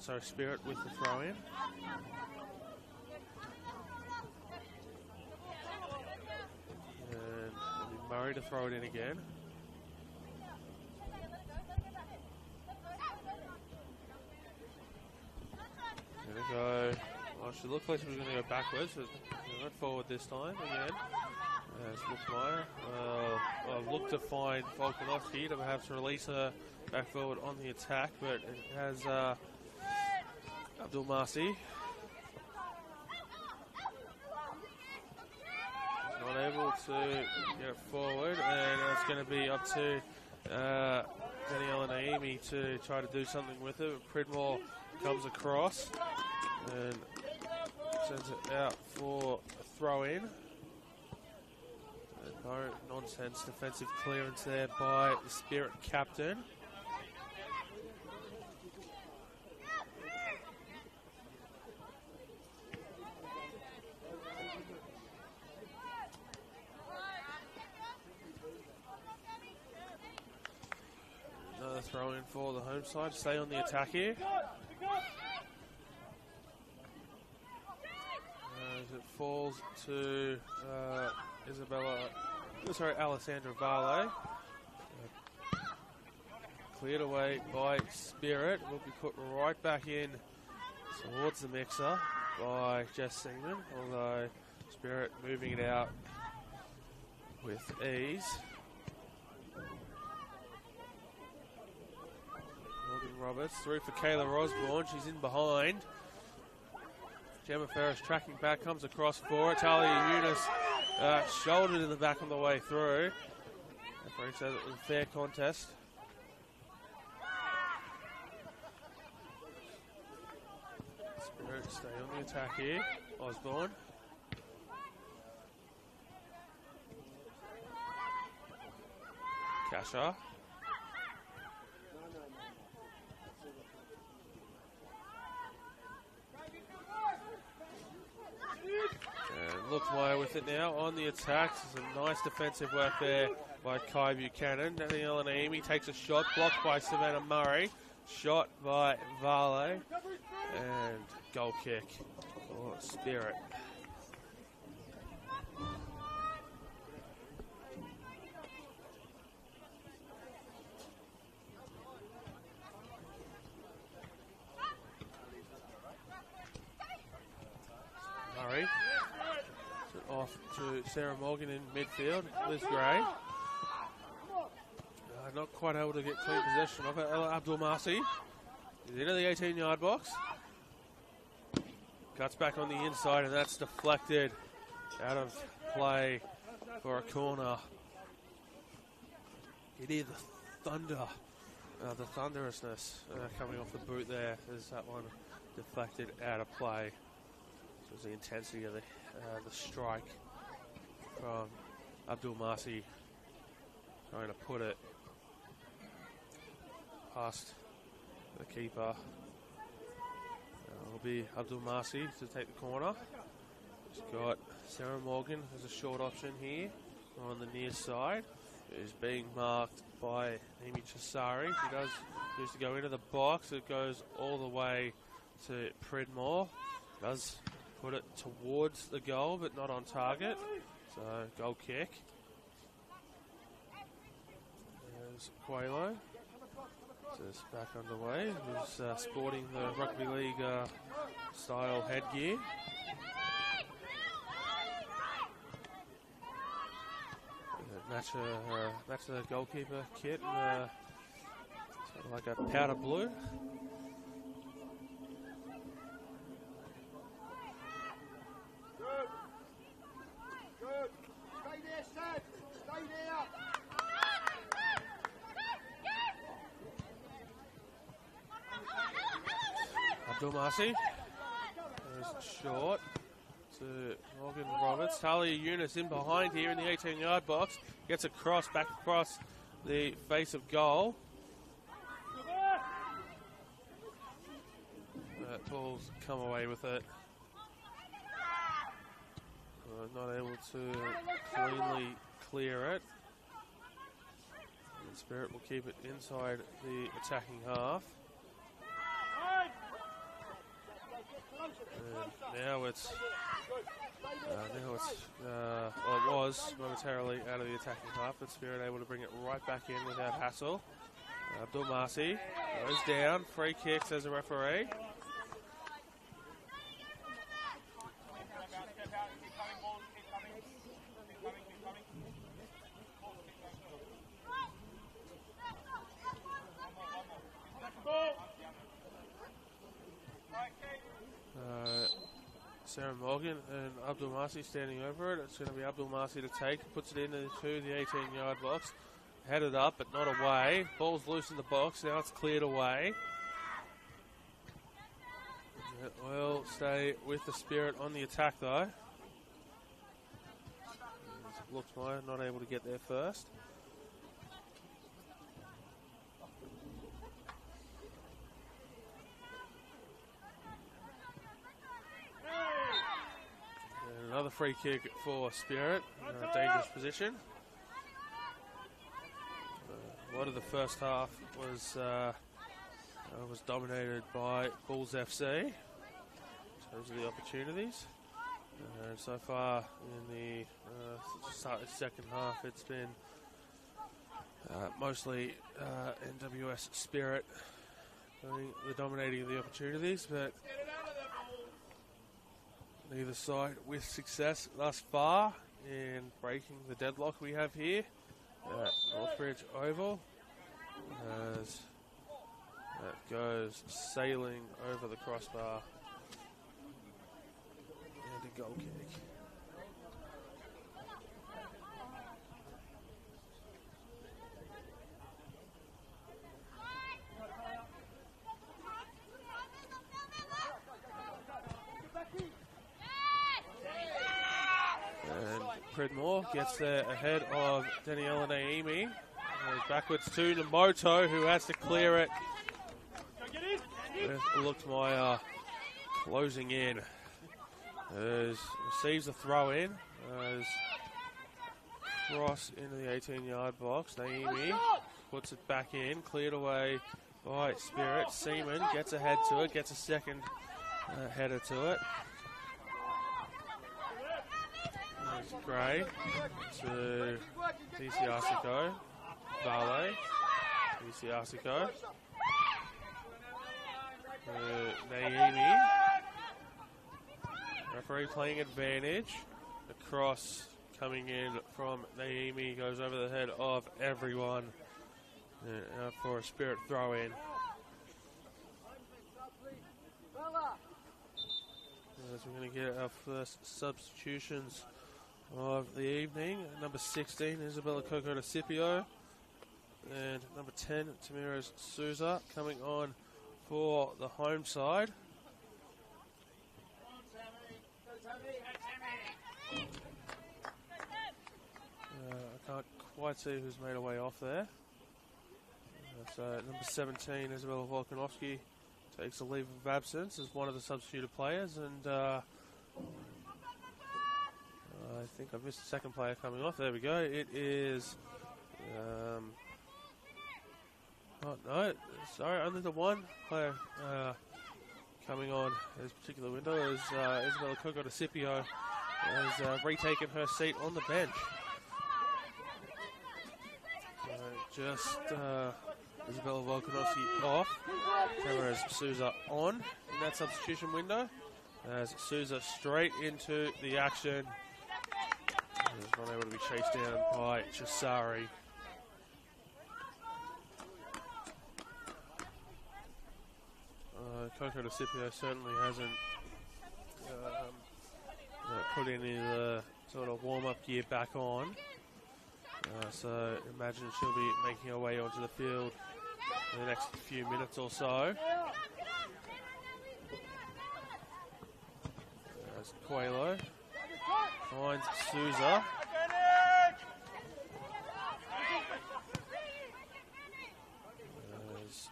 Sorry, Spirit with the throw in. And Murray to throw it in again. There we go. Oh, she looked like she was going to go backwards, but she went forward this time again. It's Lookmeyer. Look to find Volkanovski to perhaps release her back forward on the attack, but it has Abdul-Masi. Not able to get forward, and it's going to be up to Daniela Naimi to try to do something with it. Pridmore comes across and sends it out for a throw-in. No nonsense defensive clearance there by the Spirit captain. Another throw-in for the home side. Stay on the attack here. As it falls to Alessandra Varley. Cleared away by Spirit. Will be put right back in towards the mixer by Jess Seaman, although Spirit moving it out with ease. Morgan Roberts through for Kayla Osborne. She's in behind. Gemma Ferris tracking back, comes across for it. Talia Eunice shouldered in the back on the way through. Referee says it was a fair contest. Spirit stay on the attack here. Osborne. Kasha. Lookmeyer with it now on the attack. Some nice defensive work there by Kai Buchanan. Daniela Naimi takes a shot, blocked by Savannah Murray. Shot by Varley. And goal kick for Spirit. Murray. Off to Sarah Morgan in midfield. Liz Gray. Not quite able to get clean possession of it. Ella Abdul-Masi is into the 18-yard box. Cuts back on the inside, and that's deflected out of play for a corner. It is the thunder, the thunderousness coming off the boot there. There's that one deflected out of play. So it's the intensity of the strike from Abdul-Masi trying to put it past the keeper. It will be Abdul-Masi to take the corner. He's got Sarah Morgan as a short option here on the near side, who's being marked by Amy Chisari. He does used to go into the box. It goes all the way to Pridmore. Does put it towards the goal, but not on target. So, goal kick. There's Quaylo. Just back underway. Who's sporting the rugby league style headgear. Match the goalkeeper kit, sort of like a powder blue. Good. Stay there, Sad. Stay there. Abdul Marcy. There's short to Morgan Roberts. Talia Eunice in behind here in the 18-yard box. Gets back across the face of goal. Ball's come away with it. Not able to cleanly clear it. And Spirit will keep it inside the attacking half. And now it's well, it was momentarily out of the attacking half, but Spirit able to bring it right back in without hassle. Abdul Marcy goes down, free kicks as a referee. Sarah Morgan and Abdul Marcy standing over it. It's going to be Abdul Marcy to take. Puts it into the 18-yard box. Headed up, but not away. Ball's loose in the box. Now it's cleared away. It will stay with the Spirit on the attack, though. Looks like not able to get there first. Another free kick for Spirit. Dangerous position. A lot of the first half was dominated by Bulls FC in terms of the opportunities. And so far in the start of the second half, it's been mostly NWS Spirit dominating the opportunities, but neither side with success thus far in breaking the deadlock we have here at Northbridge Oval, as that goes sailing over the crossbar and a goal kick. Pridmore gets there ahead of Daniela Naimi. Goes backwards to Namoto, who has to clear it. Lookmeyer closing in. Receives a throw in. Cross into the 18-yard box. Naimi puts it back in. Cleared away by Spirit. Seaman gets ahead to it. Gets a second header to it. Gray to DiCiarcico, Vale, DiCiarcico, Naimi, referee playing advantage, a cross coming in from Naimi, goes over the head of everyone for a Spirit throw in. As we're going to get our first substitutions of the evening. Number 16, Isabella Coco de Scipio. And number 10, Tamiris Souza, coming on for the home side. I can't quite see who's made a way off there. So number 17, Isabella Volkanovski, takes a leave of absence as one of the substituted players, and I think I've missed the second player coming off. There we go. It is... oh, no. Sorry, only the one player coming on this particular window is Isabella Coco-DeCipio has retaken her seat on the bench. Just Isabella Volkanovski off. Cameras Souza on in that substitution window. As Souza straight into the action. Is not able to be chased down by Chisari. Coco-DeCipio certainly hasn't put any of the sort of warm-up gear back on. So imagine she'll be making her way onto the field in the next few minutes or so. As Coelho finds Souza. As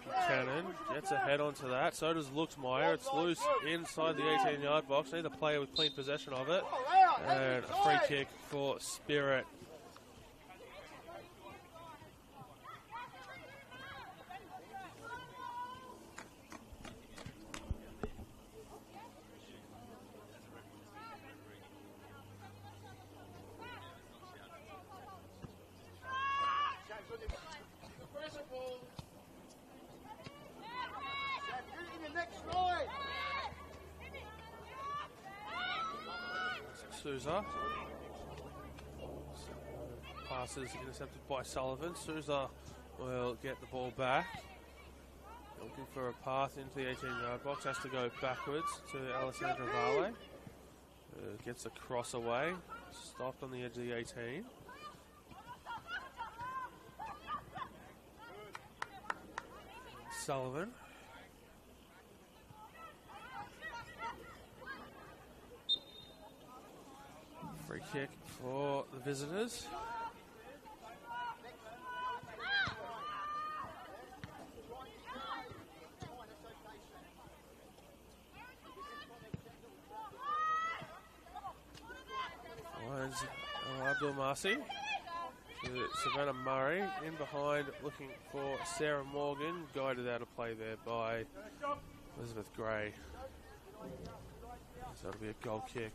Buchanan gets a head onto that. So does Luxmeyer. It's loose inside the 18-yard box. Neither player with clean possession of it. And a free kick for Spirit. Souza. Passes intercepted by Sullivan. Souza will get the ball back. Looking for a path into the 18-yard box. Has to go backwards to Alessandra Vale. Gets a cross away. Stopped on the edge of the 18. Sullivan. Free kick for the visitors. Finds Abdul Marsi to Savannah Murray. In behind, looking for Sarah Morgan. Guided out of play there by Elizabeth Gray. So it'll be a goal kick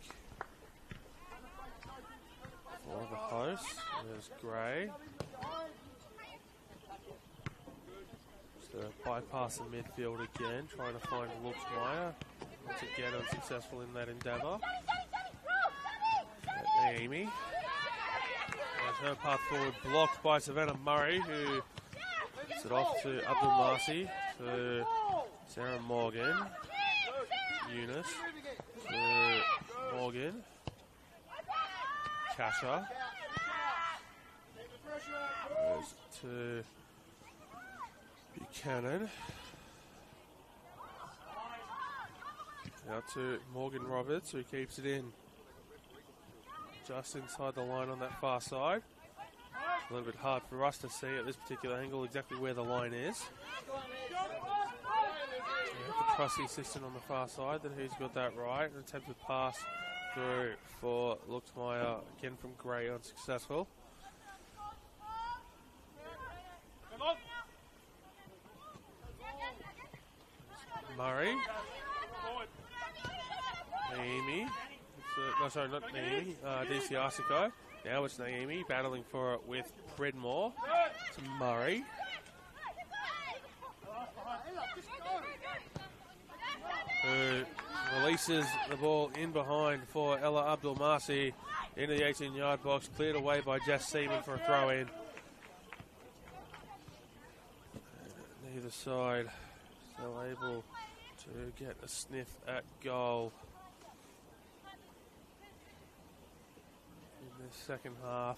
for the host. There's Gray. Just bypass the midfield again, trying to find Luxmeyer. Once again unsuccessful in that endeavour. Naomi. And her path forward blocked by Savannah Murray, who gets it off to Abdul Marsi, to Sarah Morgan. Eunice to Morgan. Kasha. Goes to Buchanan. Now to Morgan Roberts, who keeps it in just inside the line on that far side. A little bit hard for us to see at this particular angle exactly where the line is. The trusty assistant on the far side, that he's got that right. An attempted pass through for Luxmeyer, again from Gray, unsuccessful. Murray. Naomi. No, sorry, not Naomi. DC Arsico. Now it's Naomi battling for it with Predmore. To Murray. Who releases the ball in behind for Ella Abdul Marsi into the 18-yard box, cleared away by Jess Seaman for a throw-in. Neither side still able to get a sniff at goal in the second half.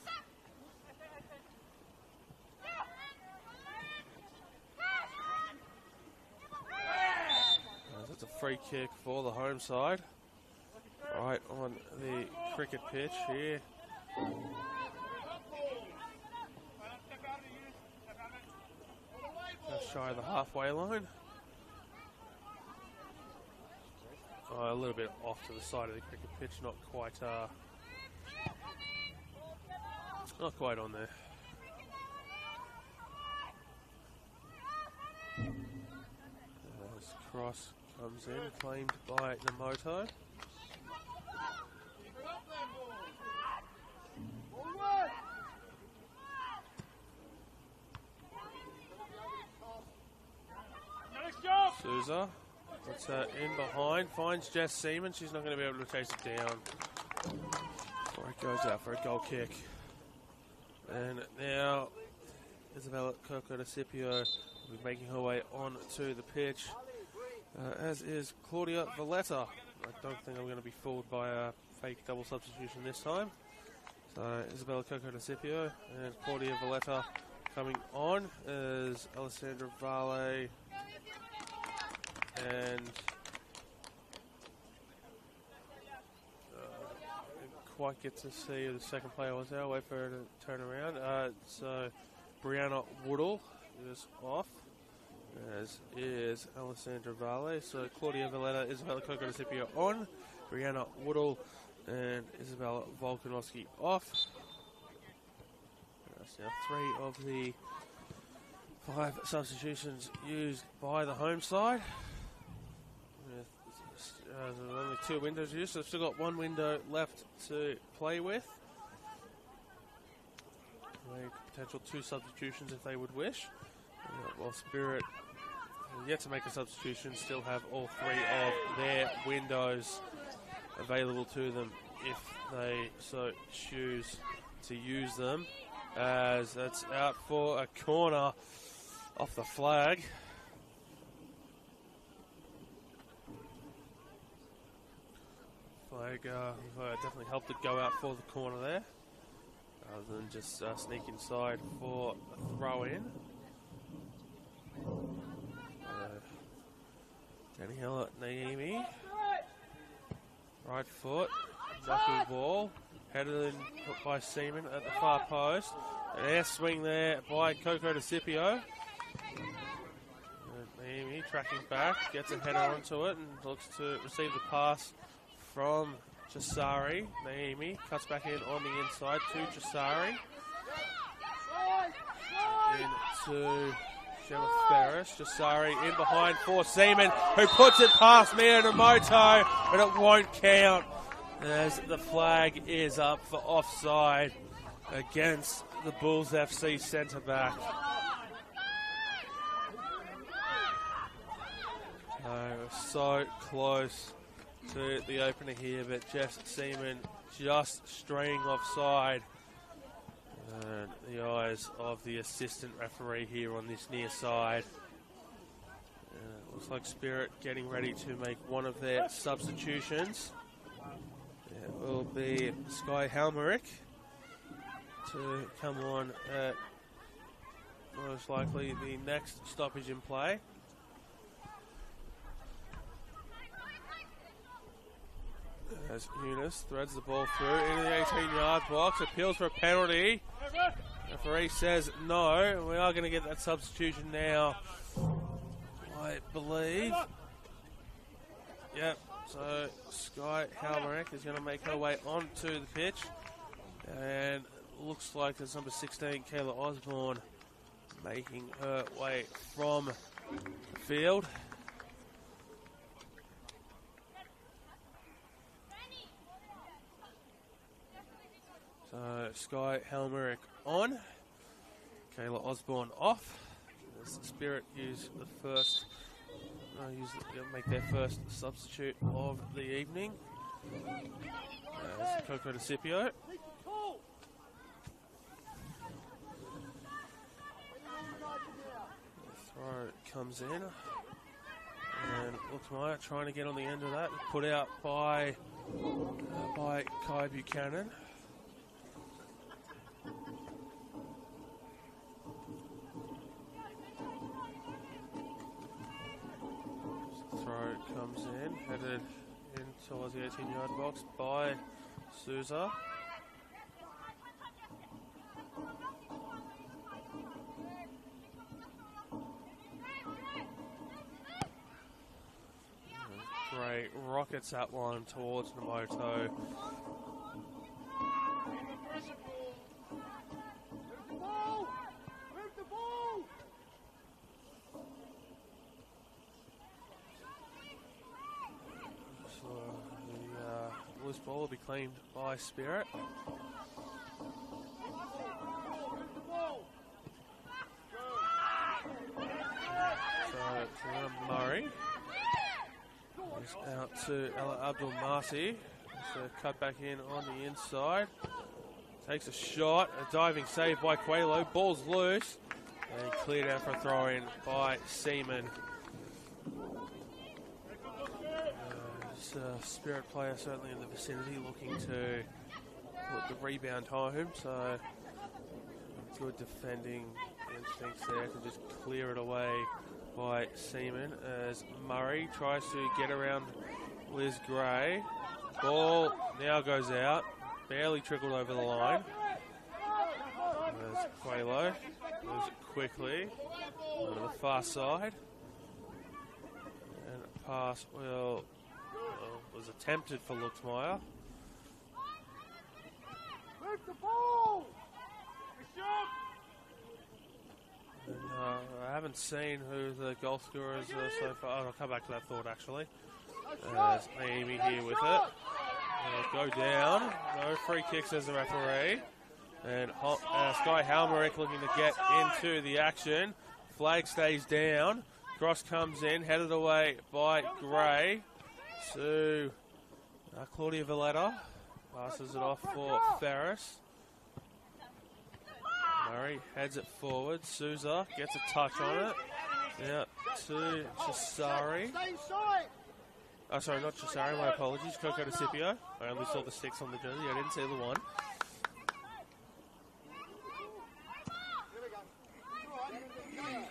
That's a free kick for the home side. Right on the cricket pitch here. Just shy of the halfway line. A little bit off to the side of the cricket pitch, not quite Not quite on there. As cross comes in, claimed by Namoto. Souza puts her in behind, finds Jess Seaman. She's not going to be able to chase it down. Or it goes out for a goal kick. And now Isabella Coco de Scipio will be making her way onto the pitch, as is Claudia Valletta. I don't think I'm going to be fooled by a fake double substitution this time. So Isabella Coco de Scipio and Claudia Valletta coming on as Alessandra Vale and didn't quite get to see who the second player was there. I'll wait for her to turn around. So Brianna Woodall is off, as is Alessandra Vale. So Claudia Valletta, Isabella Coco de Scipio on, Brianna Woodall and Isabella Volkanovski off. That's now 3 of the 5 substitutions used by the home side. There's only 2 windows used, so they've still got 1 window left to play with. Potential 2 substitutions if they would wish. While Spirit yet to make a substitution, still have all 3 of their windows available to them if they so choose to use them. As that's out for a corner off the flag. Flag definitely helped it go out for the corner there, rather than just sneak inside for a throw in. Daniela Naimi, right foot, knuckle ball, headed in by Seaman at the far post. An air swing there by Coco de Scipio. Naimi tracking back, gets a header onto it and looks to receive the pass from Chisari. Naimi cuts back in on the inside to Chisari. Into Gemma Ferris. Chisari in behind for Seaman, who puts it past Mia Namoto, but it won't count as the flag is up for offside against the Bulls FC centre back. So close to the opener here, but Jess Seaman just straying offside. And the eyes of the assistant referee here on this near side. Looks like Spirit getting ready to make one of their substitutions. It will be Sky Halmerick to come on at most likely the next stoppage in play. As Eunice threads the ball through into the 18-yard box, appeals for a penalty. Referee says no. We are going to get that substitution now, I believe. Yep, so Sky Halmerick is going to make her way onto the pitch. And looks like there's number 16, Kayla Osborne, making her way from the field. So Sky Halmerick on, Kayla Osborne off. As the Spirit use the first, make their first substitute of the evening. As Coco de Scipio. Throw comes in, and looks like trying to get on the end of that. Put out by Kai Buchanan. Throw comes in, headed in towards the 18-yard box by Souza. Great, rockets that one towards Namoto. this ball will be claimed by Spirit. So Murray is out to Ella Abdul Masi. So cut back in on the inside. Takes a shot, a diving save by Quelo. Ball's loose and cleared out for a throw in by Seaman. Spirit player certainly in the vicinity looking to put the rebound home. So good defending instincts there to just clear it away by Seaman as Murray tries to get around Liz Gray. Ball now goes out, barely trickled over the line. There's Quelo, moves quickly onto the far side. And a pass was attempted for Luxmeyer. Move the ball! And, I haven't seen who the goal scorers are so far. I'll come back to that thought actually. There's Amy here with it. Go down. No free kicks as the referee. And Sky Halmerick looking to get into the action. Flag stays down. Cross comes in, headed away by Gray to Claudia Valletta. Passes it off for Ferris. Murray heads it forward. Souza gets a touch on it. Now to Chisari. Oh, sorry, not Chisari, my apologies. Coco DeCipio. I only saw the 6 on the jersey, I didn't see the 1.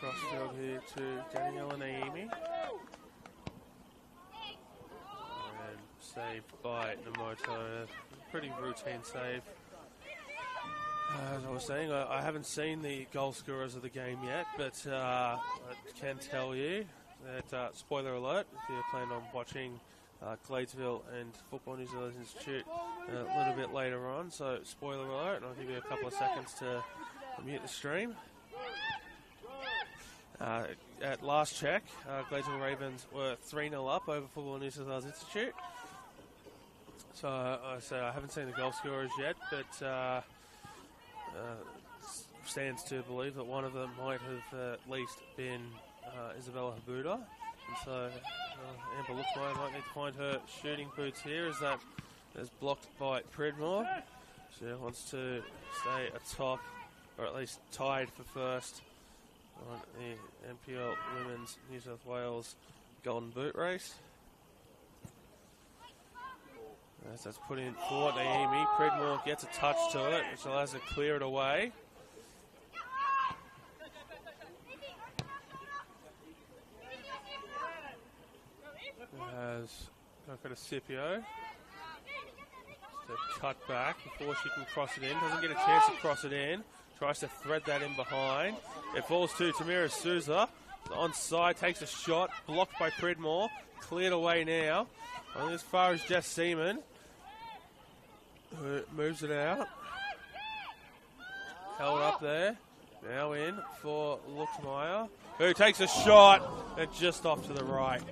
Crossfield here to Daniela Naimi. And saved by Namoto. Pretty routine save. As I was saying, I haven't seen the goal scorers of the game yet, but I can tell you that, spoiler alert, if you plan on watching Gladesville and Football New Zealand Institute a little bit later on, so spoiler alert, and I'll give you a couple of seconds to mute the stream. At last check, Gladesville Ravens were 3-0 up over Football New South Wales Institute. So I haven't seen the goal scorers yet, but stands to believe that one of them might have at least been Isabella Habuda. And so Amber Luxmeyer might need to find her shooting boots here as that is blocked by Pridmore. She wants to stay atop, or at least tied for first on the NPL Women's New South Wales Golden Boot race. As that's put in for Naomi. Pridmore gets a touch to it, which allows her to clear it away. Has Coco DeCipio to cut back before she can cross it in. Doesn't get a chance to cross it in. Tries to thread that in behind. It falls to Tamira Souza. Onside, takes a shot. Blocked by Pridmore. Cleared away now. I think as far as Jess Seaman. Who moves it out. Held up there. Now in for Luxmeyer. Who takes a shot and just off to the right.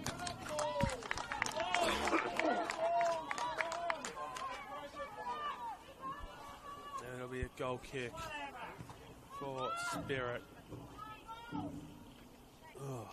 And it'll be a goal kick for Spirit. Oh.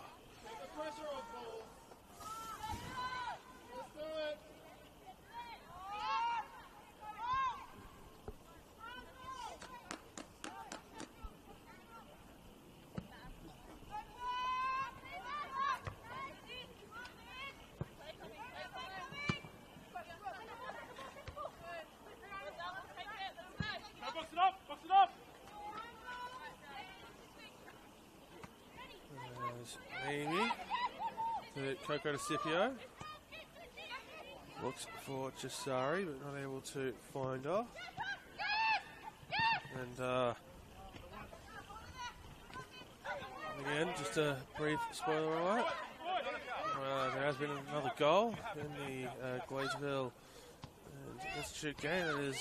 Amy to Coco DeCipio. Looks for Chisari, but not able to find her. And again, just a brief spoiler alert. There has been another goal in the Gladesville Institute game. It is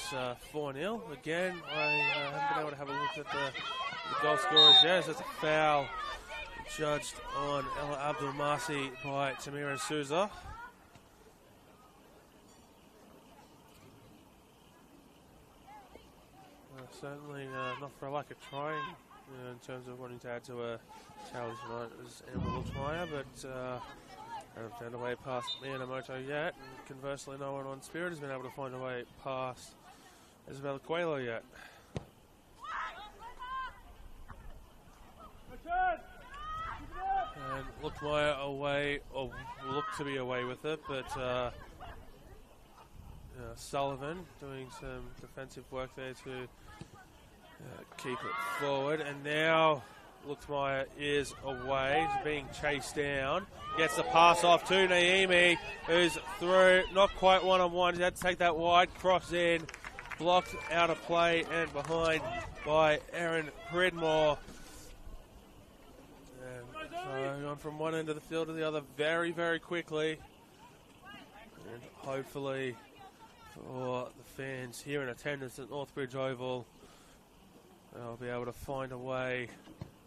4-0. Again, I haven't been able to have a look at the goal scorers yet. That's a foul judged on Ella Abdul Masi by Tamira Souza. certainly not for a lack of trying in terms of wanting to add to a challenge tonight as Amber Luxmeyer, but haven't found a way past Miyamoto yet, and conversely no one on Spirit has been able to find a way past Isabella Coelho yet. And Luxmeyer away, or looked to be away with it, but Sullivan doing some defensive work there to keep it forward, and now Luxmeyer is away. He's being chased down. Gets the pass off to Naimi, who's through, not quite one-on-one. He had to take that wide cross in, blocked out of play and behind by Aaron Pridmore. And so gone from one end of the field to the other very, very quickly. And hopefully for the fans here in attendance at Northbridge Oval, they'll be able to find a way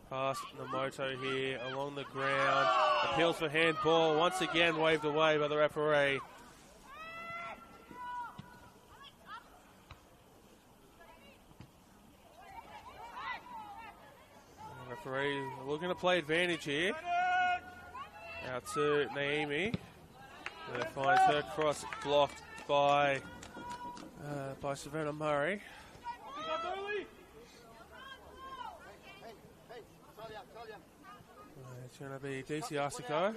past Namoto here along the ground. Appeals for handball, once again waved away by the referee. The referee looking to play advantage here. Out to Naimi. Finds her cross blocked by Savannah Murray. It's going to be DC Arsico.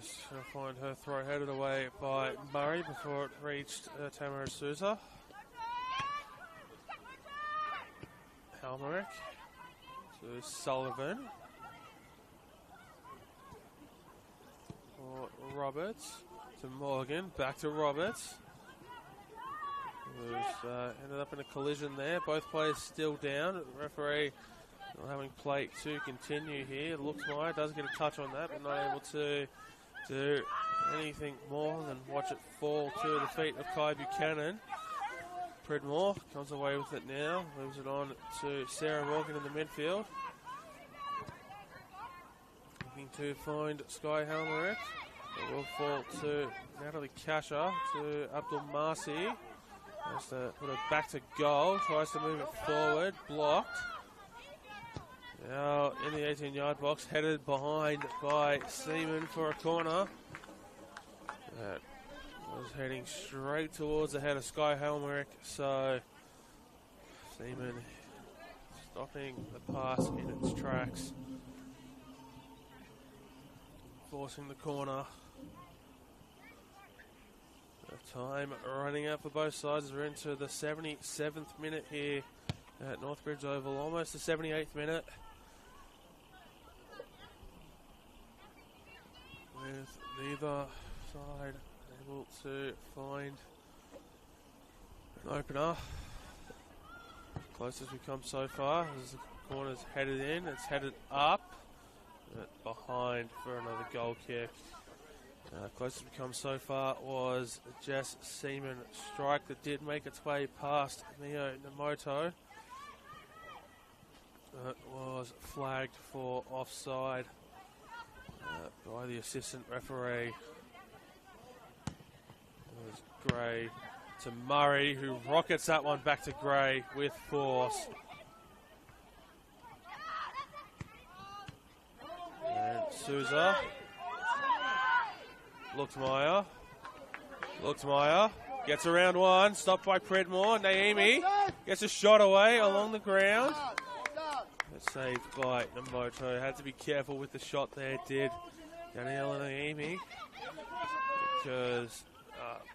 She'll find her throw headed away by Murray before it reached Tamara Souza. Halmerick to Sullivan. For Roberts to Morgan. Back to Roberts. Ended up in a collision there. Both players still down. The referee not having play to continue here. Luxmeyer does get a touch on that, but not able to do anything more than watch it fall to the feet of Kai Buchanan. Pridmore comes away with it now. Moves it on to Sarah Morgan in the midfield. Looking to find Sky Halmerick. It will fall to Natalie Kasha, to Abdul Marsi. Tries to put it back to goal, tries to move it forward, blocked. Now in the 18-yard box, headed behind by Seaman for a corner. That was heading straight towards the head of Sky Halmerick, so Seaman stopping the pass in its tracks. Forcing the corner. Time running out for both sides. We're into the 77th minute here at Northbridge Oval, almost the 78th minute. With neither side able to find an opener. Closest we've come so far as the corner's headed in, it's headed up, but behind for another goal kick. Closest we've come so far was Jess Seaman strike that did make its way past Mio Namoto. It was flagged for offside by the assistant referee. It was Gray to Murray, who rockets that one back to Gray with force. And Souza. Luxmeyer gets around one, stopped by Pridmore. Naimi gets a shot away along the ground. It's saved by Namoto. Had to be careful with the shot there, did Daniela Naimi, because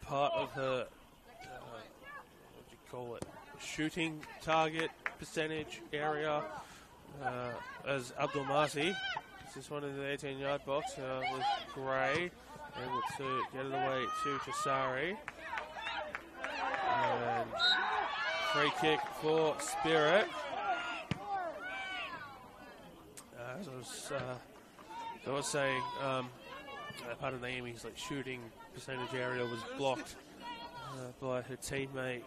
part of her, shooting target percentage area, as Abdul Marsi, this is one in the 18-yard box, was Gray. Able to get it away to Chisari. And free kick for Spirit. As I was saying, part of Naomi's shooting percentage area was blocked by her teammate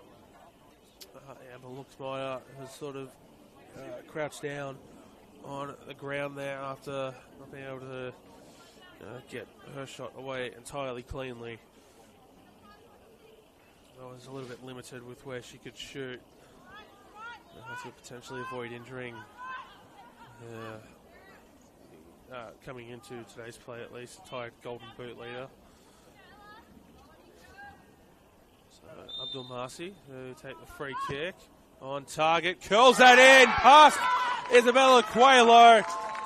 Amber Luxmeyer, who sort of crouched down on the ground there after not being able to get her shot away entirely cleanly. I was a little bit limited with where she could shoot. To potentially avoid injuring coming into today's play, at least, tied golden boot leader. So Abdul Masi who take the free kick on target, curls that in past Isabella Coelho,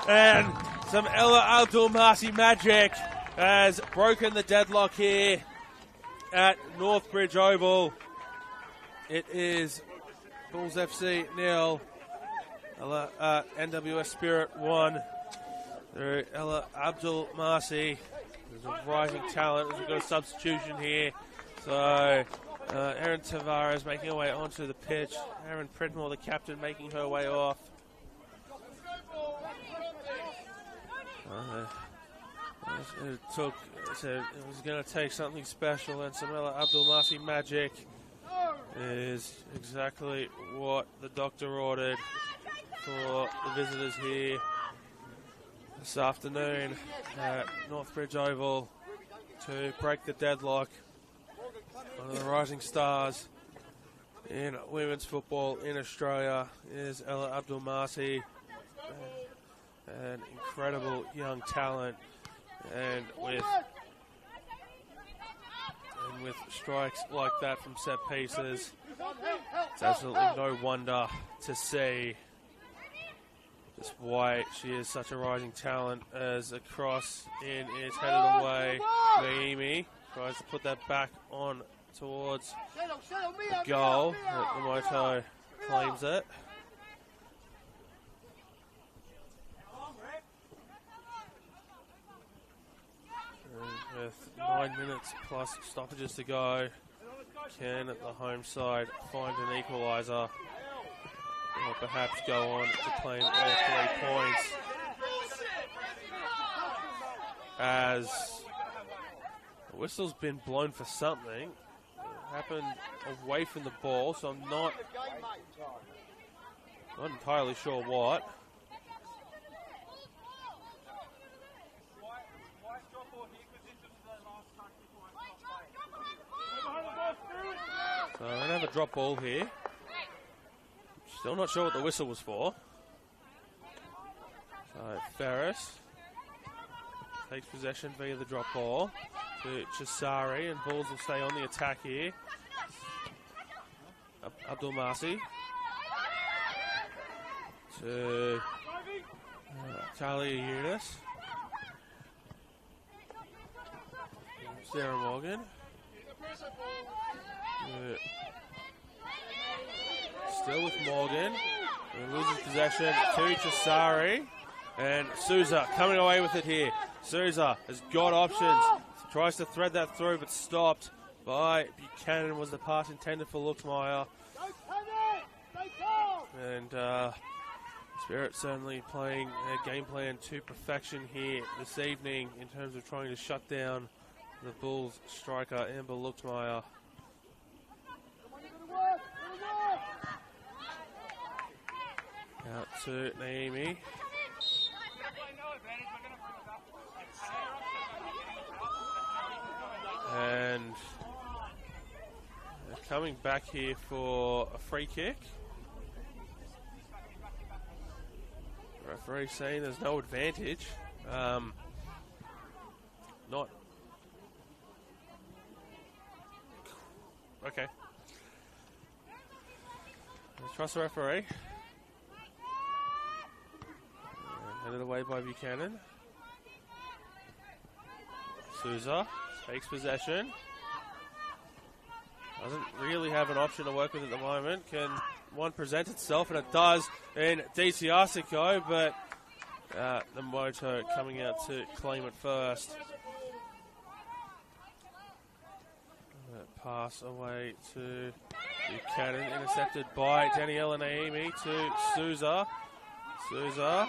and some Ella Abdul Masi magic has broken the deadlock here at Northbridge Oval. It is Bulls FC 0, NWS Spirit 1. Through Ella Abdul Masi, who's a rising talent. We've got a substitution here. So Erin Tavares making her way onto the pitch. Erin Pridmore, the captain, making her way off. It was going to take something special, and some Ella Abdul Masi magic is exactly what the doctor ordered for the visitors here this afternoon at Northbridge Oval to break the deadlock. One of the rising stars in women's football in Australia is Ella Abdul Masi, an incredible young talent, and with strikes like that from set pieces, it's absolutely no wonder to see just why she is such a rising talent. As a cross in is headed away. Naimi tries to put that back on towards the goal. Moto claims it. And with 9 minutes plus stoppages to go, can the home side find an equaliser? Or perhaps go on to claim all 3 points, as the whistle's been blown for something. It happened away from the ball, so I'm not entirely sure what. So I don't have a drop ball here. Still not sure what the whistle was for. So Ferris takes possession via the drop ball to Chisari, and Bulls will stay on the attack here. Abdul Masi to Talia Yunus. Sarah Morgan. Still with Morgan. And loses possession to Chisari. And Souza coming away with it here. Souza has got options. Tries to thread that through, but stopped by Buchanan. Was the pass intended for Luxmeyer. And Spirit certainly playing a game plan to perfection here this evening in terms of trying to shut down the Bulls striker, Amber Luxmeyer. Out to Naomi. And coming back here for a free kick. The referee saying there's no advantage. Not. Okay. Let's trust the referee. Headed away by Buchanan. Souza takes possession. Doesn't really have an option to work with at the moment. Can one present itself? And it does in DC Arsico, but the Moto coming out to claim it first. Pass away to Buchanan, intercepted by Daniela Naimi to Souza. Souza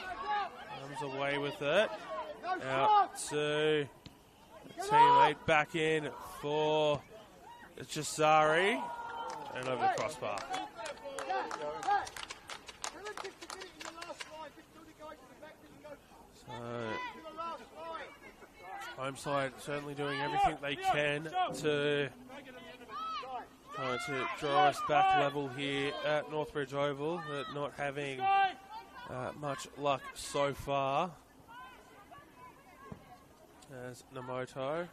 comes away with it. Out to the teammate, back in for Chisari, and over the crossbar. So home side certainly doing everything they can to try to draw us back level here at Northbridge Oval, but not having much luck so far. As Namoto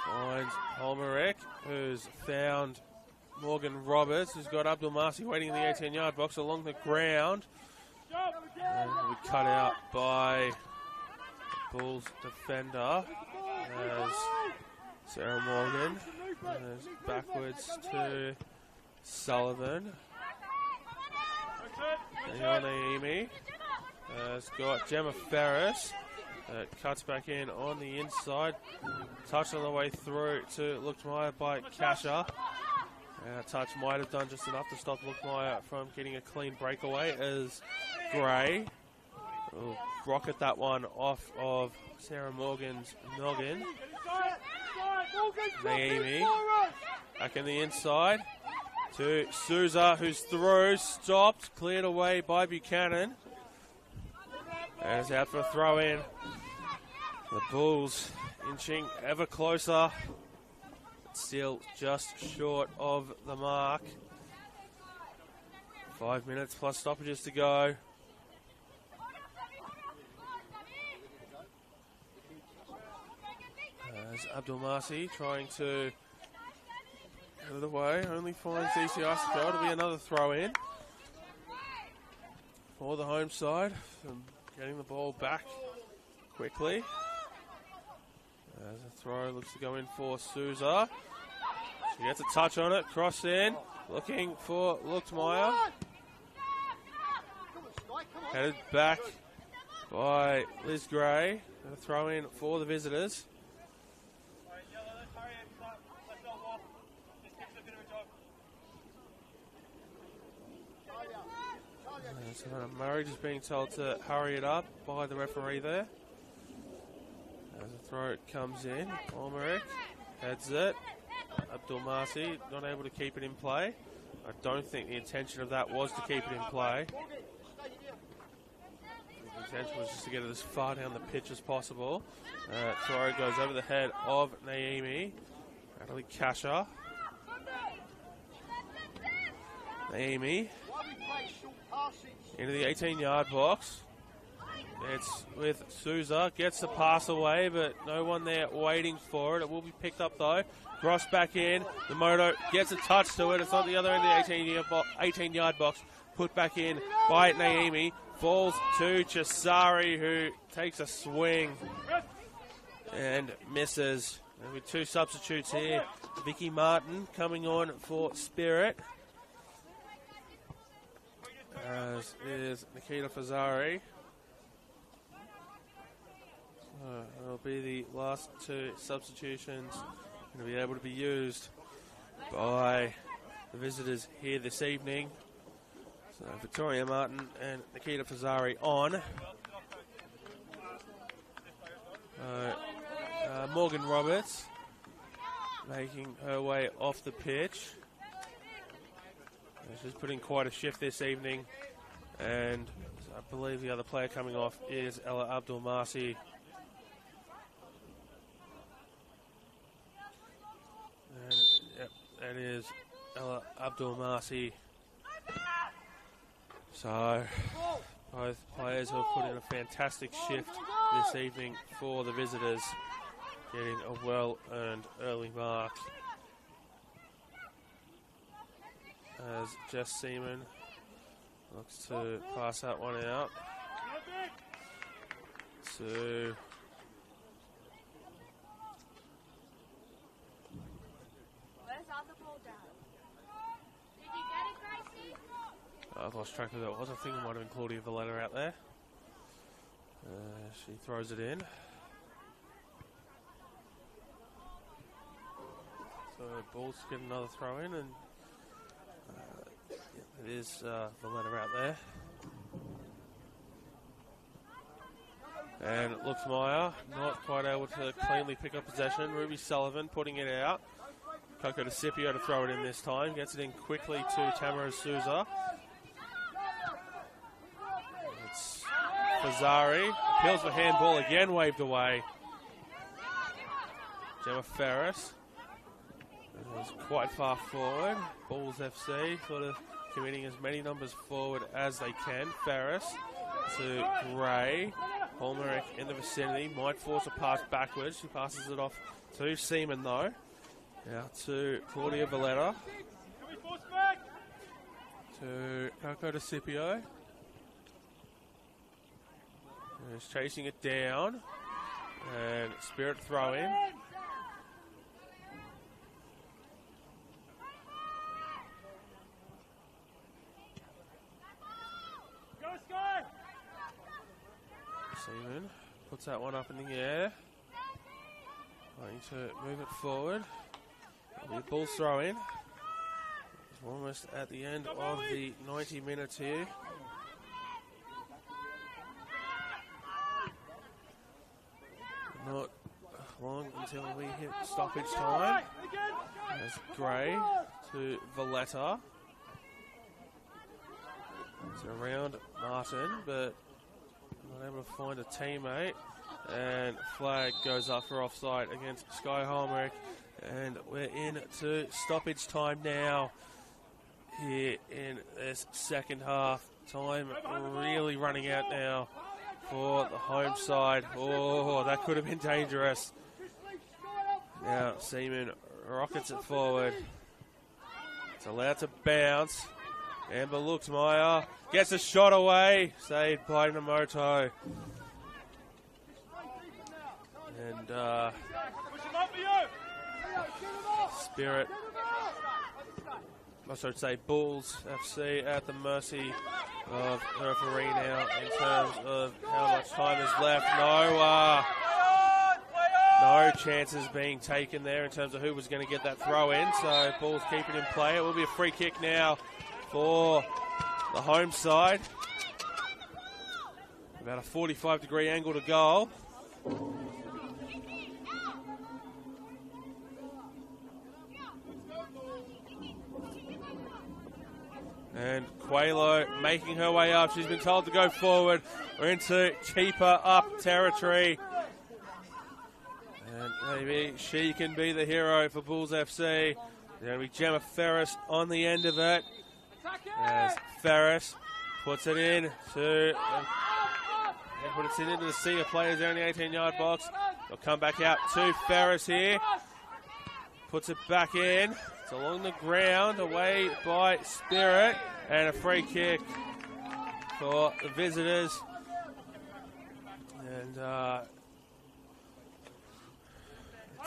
finds Holmerick, who's found Morgan Roberts, who's got Abdul Marsi waiting in the 18-yard box along the ground. And we cut out by the Bulls defender as Sarah Morgan goes backwards to Sullivan. Naomi has got Gemma Ferris. Cuts back in on the inside. Touch on the way through to Luckmeyer by Kasha. Touch might have done just enough to stop Luckmeyer from getting a clean breakaway as Gray will rocket that one off of Sarah Morgan's noggin. Naomi back in the inside to Souza, who's through, stopped, cleared away by Buchanan. And it's out for a throw in. The Bulls inching ever closer. Still just short of the mark. 5 minutes plus stoppages to go. As Abdul Marsi trying to get it away, only finds DCI to go. It'll be another throw in for the home side. Getting the ball back quickly. As a throw looks to go in for Souza. She gets a touch on it, cross in, looking for Luckmeyer. Headed back by Liz Gray. A throw in for the visitors. So Murray just being told to hurry it up by the referee there. As a throw comes in, Olmeric heads it. Abdul Marsi not able to keep it in play. I don't think the intention of that was to keep it in play. The intention was just to get it as far down the pitch as possible. Throw goes over the head of Naomi. Natalie Kasha. Naomi into the 18-yard box. It's with Souza. Gets the pass away, but no one there waiting for it. It will be picked up, though. Cross back in. The Moto gets a touch to it. It's on the other end of the 18-yard box. Put back in by Naomi. Falls to Chisari, who takes a swing and misses. And with two substitutes here. Vicky Martin coming on for Spirit. As is Nikita Fazari. It'll be the last two substitutions going to be able to be used by the visitors here this evening. So Victoria Martin and Nikita Fazari on. Morgan Roberts making her way off the pitch. She's putting quite a shift this evening, and I believe the other player coming off is Ella Abdul Marsi. And yep, that is Ella Abdul Marsi. So both players have put in a fantastic shift this evening for the visitors, getting a well-earned early mark. As Jess Seaman looks to pass that one out to I've lost track of who it was. I think it might have been Claudia Valletta out there. She throws it in. So Bulls get another throw in, and it is Valletta out there. And Luckmeyer not quite able to cleanly pick up possession. Ruby Sullivan putting it out. Coco DeCipio to throw it in this time. Gets it in quickly to Tamara Souza. It's Fazari. Appeals for handball again, waved away Gemma Ferris is quite far forward. Bulls FC sort of committing as many numbers forward as they can. Ferris to Gray. Holmerick in the vicinity. Might force a pass backwards. She passes it off to Seaman though. Out to Claudia Valletta. To Coco De Scipio. Is chasing it down. And Spirit throw in. Seaman puts that one up in the air. Trying to move it forward. The Bulls throw in. It's almost at the end of the 90 minutes here. Not long until we hit stoppage time. There's Gray to Valletta. It's around Martin, but not able to find a teammate. And flag goes up for offside against Sky Holmerick. And we're into stoppage time now here in this second half. Time really running out now for the home side. Oh, that could have been dangerous. Now Seaman rockets it forward. It's allowed to bounce. Amber Luxmeyer gets a shot away. Saved by Namoto. And Spirit, I should say Bulls FC at the mercy of the referee now in terms of how much time is left. No chances being taken there in terms of who was going to get that throw in. So Bulls keep it in play. It will be a free kick now for the home side. About a 45-degree angle to goal. And Quaylo making her way up. She's been told to go forward. We're into cheaper up territory. And maybe she can be the hero for Bulls FC. There's going to be Gemma Ferris on the end of it. As Ferris puts it in to... puts it into the sea of players there in the 18-yard box. They'll come back out to Ferris here. Puts it back in. It's along the ground, away by Spirit. And a free kick for the visitors. And the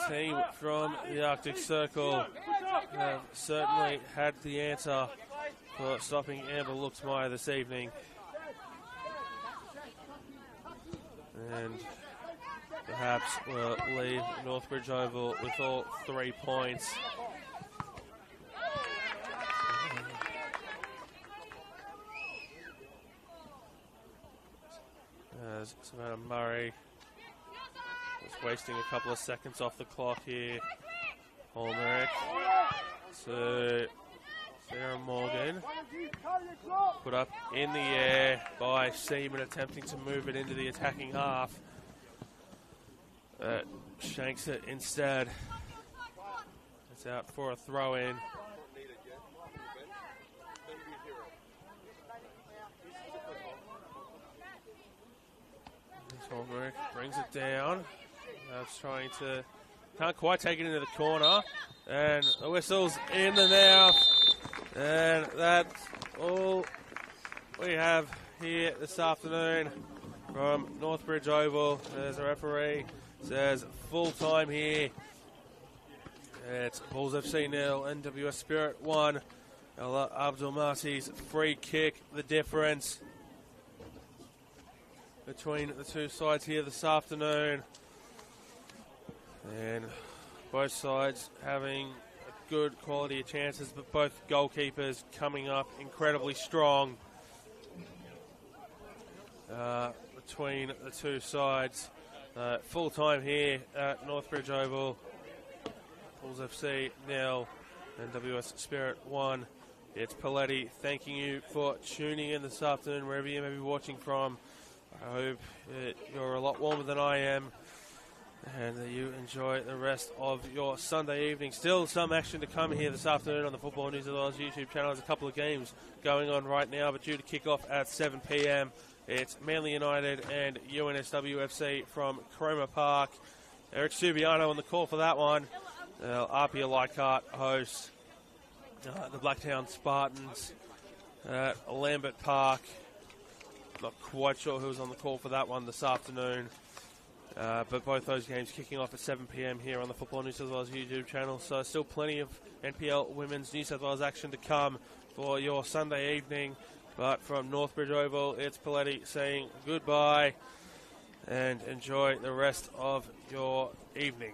team from the Arctic Circle have certainly had the answer for stopping Amber Luxmeyer this evening. And perhaps we'll leave Northbridge Oval with all 3 points. As Savannah Murray is wasting a couple of seconds off the clock here. Holmerick to Sarah Morgan. Put up in the air by Seaman, attempting to move it into the attacking half. Shanks it instead. It's out for a throw-in. Holmerick brings it down. That's trying to... Can't quite take it into the corner. And the whistle's in the mouth. And that's all we have here this afternoon from Northbridge Oval. There's a referee. Says full time here. It's Bulls FC 0, NWS Spirit 1. Ella Abdulmasi's free kick, the difference between the two sides here this afternoon. And both sides having a good quality of chances, but both goalkeepers coming up incredibly strong between the two sides. Full time here at Northbridge Oval. Bulls FC 0, NWS Spirit 1. It's Paletti thanking you for tuning in this afternoon, wherever you may be watching from. I hope you're a lot warmer than I am. and that you enjoy the rest of your Sunday evening. Still some action to come here this afternoon on the Football New South Wales YouTube channel. There's a couple of games going on right now, but due to kick off at 7 p.m, it's Manly United and NSW FC from Cromer Park. Eric Subiano on the call for that one. Apia Leichhardt hosts the Blacktown Spartans at Lambert Park. Not quite sure who's on the call for that one this afternoon. But both those games kicking off at 7 p.m. here on the Football New South Wales YouTube channel. So still plenty of NPL Women's New South Wales action to come for your Sunday evening. But from Northbridge Oval, it's Paletti saying goodbye and enjoy the rest of your evening.